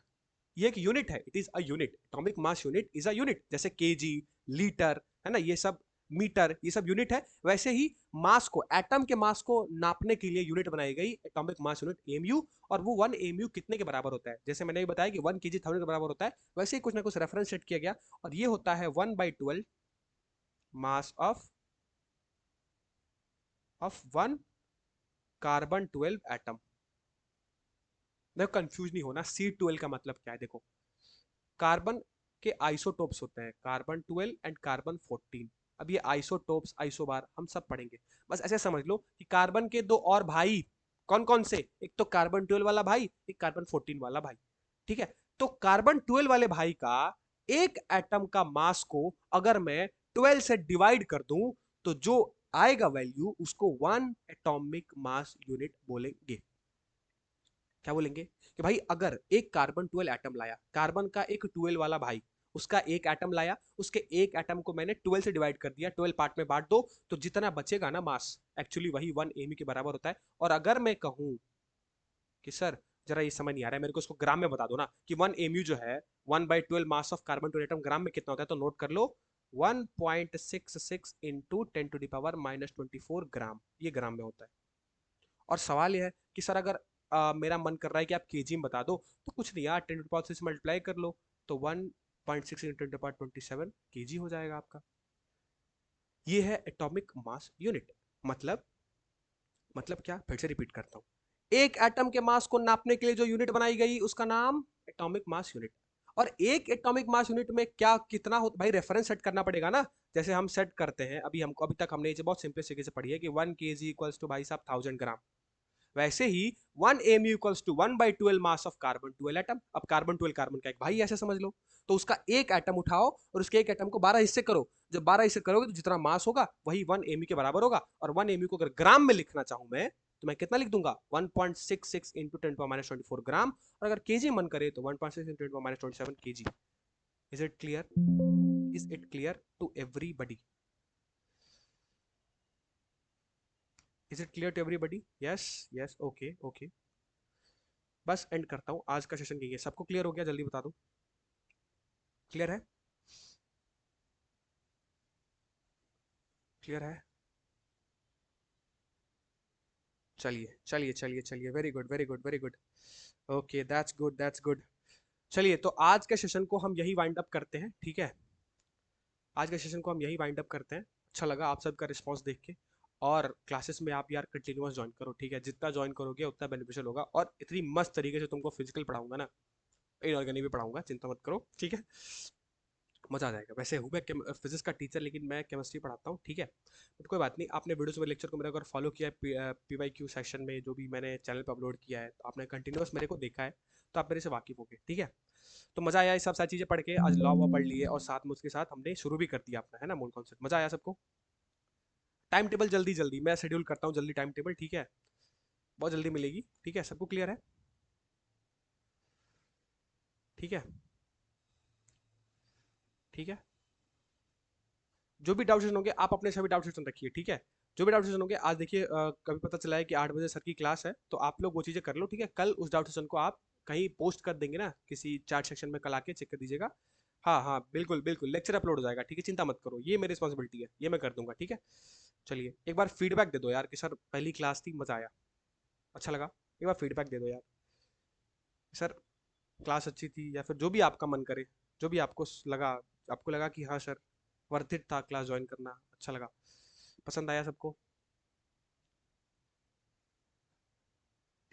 ये एक यूनिट है, it is a unit, atomic mass unit is a unit, जैसे केजी, लीटर, है ना, ये सब मीटर, ये सब यूनिट है। वैसे ही मास को, एटम के मास को नापने के लिए यूनिट बनाई गई एटॉमिक मास यूनिट एमयू, और वो 1 एमयू कितने के बराबर होता है, जैसे मैंने बताया कि 1 केजी 1000 के बराबर होता है, वैसे ही कुछ ना कुछ रेफरेंस सेट किया गया, और ये होता है 1/12 मास ऑफ 1 कार्बन 12 एटम। देखो कंफ्यूज नहीं होना, C12 का मतलब क्या है, देखो कार्बन के आइसोटोप्स होते हैं, कार्बन 12 एंड कार्बन 14। अब ये आइसोटोप्स, आइसोबार हम सब पढ़ेंगे, बस ऐसे समझ लो कि कार्बन के दो और भाई कौन कौन से, एक तो कार्बन 12 वाला भाई, एक कार्बन 14 वाला भाई, ठीक है। तो कार्बन 12 वाले भाई का एक एटम का मास को अगर मैं 12 से डिवाइड कर दूं तो जो आएगा वैल्यू उसको 1 एटॉमिक मास यूनिट बोलेंगे। क्या बोलेंगे कि भाई अगर एक कार्बन 12 एटम लाया, कार्बन का एक 12 वाला भाई, उसका एक एटम लाया, उसके एक एटम को मैंने 12 से डिवाइड कर दिया, 12 पार्ट में बांट दो, तो जितना बचेगा ना मास, एक्चुअली वही 1 एमयू के बराबर होता है। और अगर मैं कहूं कि सर जरा ये समझ नहीं आ रहा है मेरे को, इसको ग्राम में बता दो ना, कि 1 एमयू जो है 1/12 मास ऑफ कार्बन 12 एटम ग्राम में कितना होता है, तो नोट कर लो 1.66 इंटू 10⁻⁻24 ग्राम, ये ग्राम में होता है। और सवाल यह है कि सर अगर मेरा मन कर रहा है कि आप केजी में बता दो, तो कुछ नहीं यार 10⁻6 से मल्टीप्लाई कर लो, तो 1.6 इंटू 10⁻27 केजी हो जाएगा आपका। ये है एटॉमिक मास यूनिट। मतलब क्या, फिर से रिपीट करता हूं, एक एटम के मास को नापने के लिए जो यूनिट बनाई गई उसका नाम एटॉमिक मास यूनिट। और एक एटॉमिक मास यूनिट में क्या कितना हो, भाई रेफरेंस सेट करना पड़ेगा ना, जैसे हम सेट करते हैं, अभी तक हमने ये बहुत सिंपल तरीके से पढ़ी है कि 1 kg इक्वल्स टू भाई साहब 1000 ग्राम। वैसे ही 1 mu equals to 1/12 mass of carbon 12 atom. अब कार्बन 12 कार्बन का एक भाई ऐसे समझ लो, तो उसका एक एटम उठाओ और उसके एक एटम को 12 हिस्से करो। जब 12 हिस्से करोगे तो जितना मास होगा वही 1 mu के बराबर होगा। और 1 mu को अगर ग्राम में लिखना चाहूं मैं, तो मैं कितना लिख दूंगा 1.66 इंटू 10⁻24 ग्राम। और अगर केजी मन करे तो 1.6 into 10⁻27 KG. Is it clear? Is it clear to everybody? Is it clear to everybody? Yes yes, okay okay. बस एंड करता हूँ आज का सेशन, यही है। सबको क्लियर हो गया? जल्दी बता दो, क्लियर है? क्लियर है? चलिए चलिए चलिए चलिए, very good very good very good. Okay, that's good that's good. चलिए तो आज के सेशन को हम यही वाइंड अप करते हैं, ठीक है? आज के सेशन को हम यही वाइंड अप करते हैं। अच्छा लगा आप सबका रिस्पांस देख के। और क्लासेस में आप यार कंटिन्यूअस ज्वाइन करो, ठीक है? जितना ज्वाइन करोगे उतना बेनिफिशियल होगा। और इतनी मस्त तरीके से तुमको फिजिकल पढ़ाऊंगा ना, इनऑर्गेनिक भी पढ़ाऊंगा, चिंता मत करो, ठीक है? मजा आ जाएगा। वैसे हूँ मैं फिजिक्स का टीचर, लेकिन मैं केमिस्ट्री पढ़ाता हूँ, ठीक है? बट कोई बात नहीं, आपने वीडियोस में लेक्चर को मेरा अगर फॉलो किया है PYQ सेशन में जो भी मैंने चैनल पर अपलोड किया है, तो आपने कंटिन्यूअस मेरे को देखा है, तो आप मेरे से वाकिफ हो गए, ठीक है? तो मजा आया ये सब सारी चीजें पढ़ के, आज लॉ वॉ पढ़ लिए और साथ में उसके साथ हमने शुरू भी कर दिया अपना, है ना, मूल कॉन्सेप्ट। मजा आया सबको? टाइम टेबल जल्दी जल्दी मैं शेड्यूल करता हूँ, जल्दी टाइम टेबल, ठीक है? बहुत जल्दी मिलेगी, ठीक है? सबको क्लियर है? ठीक है? ठीक है? जो भी डाउट सेशन होंगे आप अपने सभी डाउट सेशन रखिए, ठीक है? जो भी डाउट सेशन होंगे, आज देखिए कभी पता चला है कि 8 बजे सर की क्लास है, तो आप लोग वो चीज़ें कर लो, ठीक है? कल उस डाउट सेशन को आप कहीं पोस्ट कर देंगे ना, किसी चैट सेक्शन में कल आके चेक कर दीजिएगा। हाँ हाँ, बिल्कुल बिल्कुल, लेक्चर अपलोड हो जाएगा, ठीक है? चिंता मत करो, ये मेरी रिस्पॉन्सिबिलिटी है, ये मैं कर दूंगा, ठीक है? चलिए एक बार फीडबैक दे दो यार कि सर पहली क्लास थी, मजा आया, अच्छा लगा। एक बार फीडबैक दे दो यार, सर क्लास अच्छी थी, या फिर जो भी आपका मन करे, जो भी आपको लगा, आपको लगा कि हाँ सर वर्थ इट था क्लास ज्वाइन करना, अच्छा लगा, पसंद आया सबको,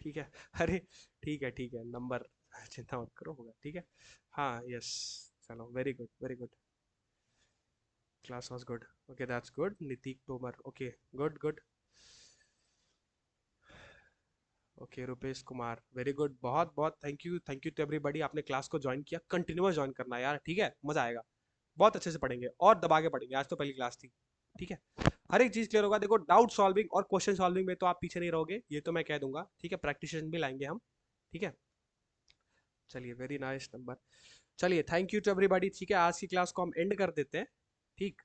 ठीक है? अरे ठीक है, नंबर चिंता मत करो, होगा, ठीक है? हाँ यस, चलो very good very good, class was good, okay that's good, Nitik Tomar, okay, good good, okay, Rupesh Kumar, very good, बहुत बहुत थैंक यू टू एवरीबॉडी, आपने क्लास को ज्वाइन किया, कंटिन्यूअस ज्वाइन करना यार, ठीक है? मजा आएगा, बहुत अच्छे से पढ़ेंगे और दबा के पढ़ेंगे, आज तो पहली क्लास थी, ठीक है? हर एक चीज क्लियर होगा। देखो डाउट सॉल्विंग और क्वेश्चन सॉल्विंग में तो आप पीछे नहीं रहोगे, ये तो मैं कह दूंगा, ठीक है? प्रैक्टिस भी लाएंगे हम, ठीक है? चलिए वेरी नाइस नंबर। चलिए थैंक यू टू एवरीबॉडी, ठीक है? आज की क्लास को हम एंड कर देते हैं, ठीक?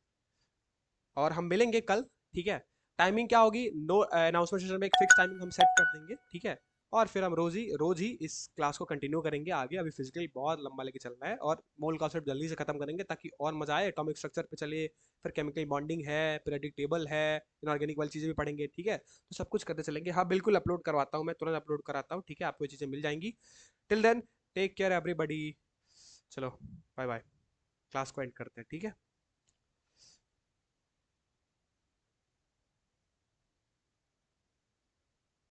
और हम मिलेंगे कल, ठीक है? टाइमिंग क्या होगी, नो अनाउंसमेंट सेशन में एक फिक्स टाइमिंग हम सेट कर देंगे, ठीक है? और फिर हम रोज ही इस क्लास को कंटिन्यू करेंगे आगे। अभी फिजिकली बहुत लंबा लेके चलना है, और मोल कॉन्सेप्ट जल्दी से खत्म करेंगे ताकि और मजा आए। एटॉमिक स्ट्रक्चर पे चले, फिर केमिकल बॉन्डिंग है, पीरियोडिक टेबल है, इनऑर्गेनिक वाली चीजें भी पढ़ेंगे, ठीक है? तो सब कुछ करते चलेंगे। हाँ बिल्कुल, अपलोड करवाता हूँ मैं, तुरंत अपलोड कराता हूँ, ठीक है? आपको ये चीजें मिल जाएंगी। Till then take care everybody, चलो बाय बाय, क्लास को एंड करते हैं, ठीक है?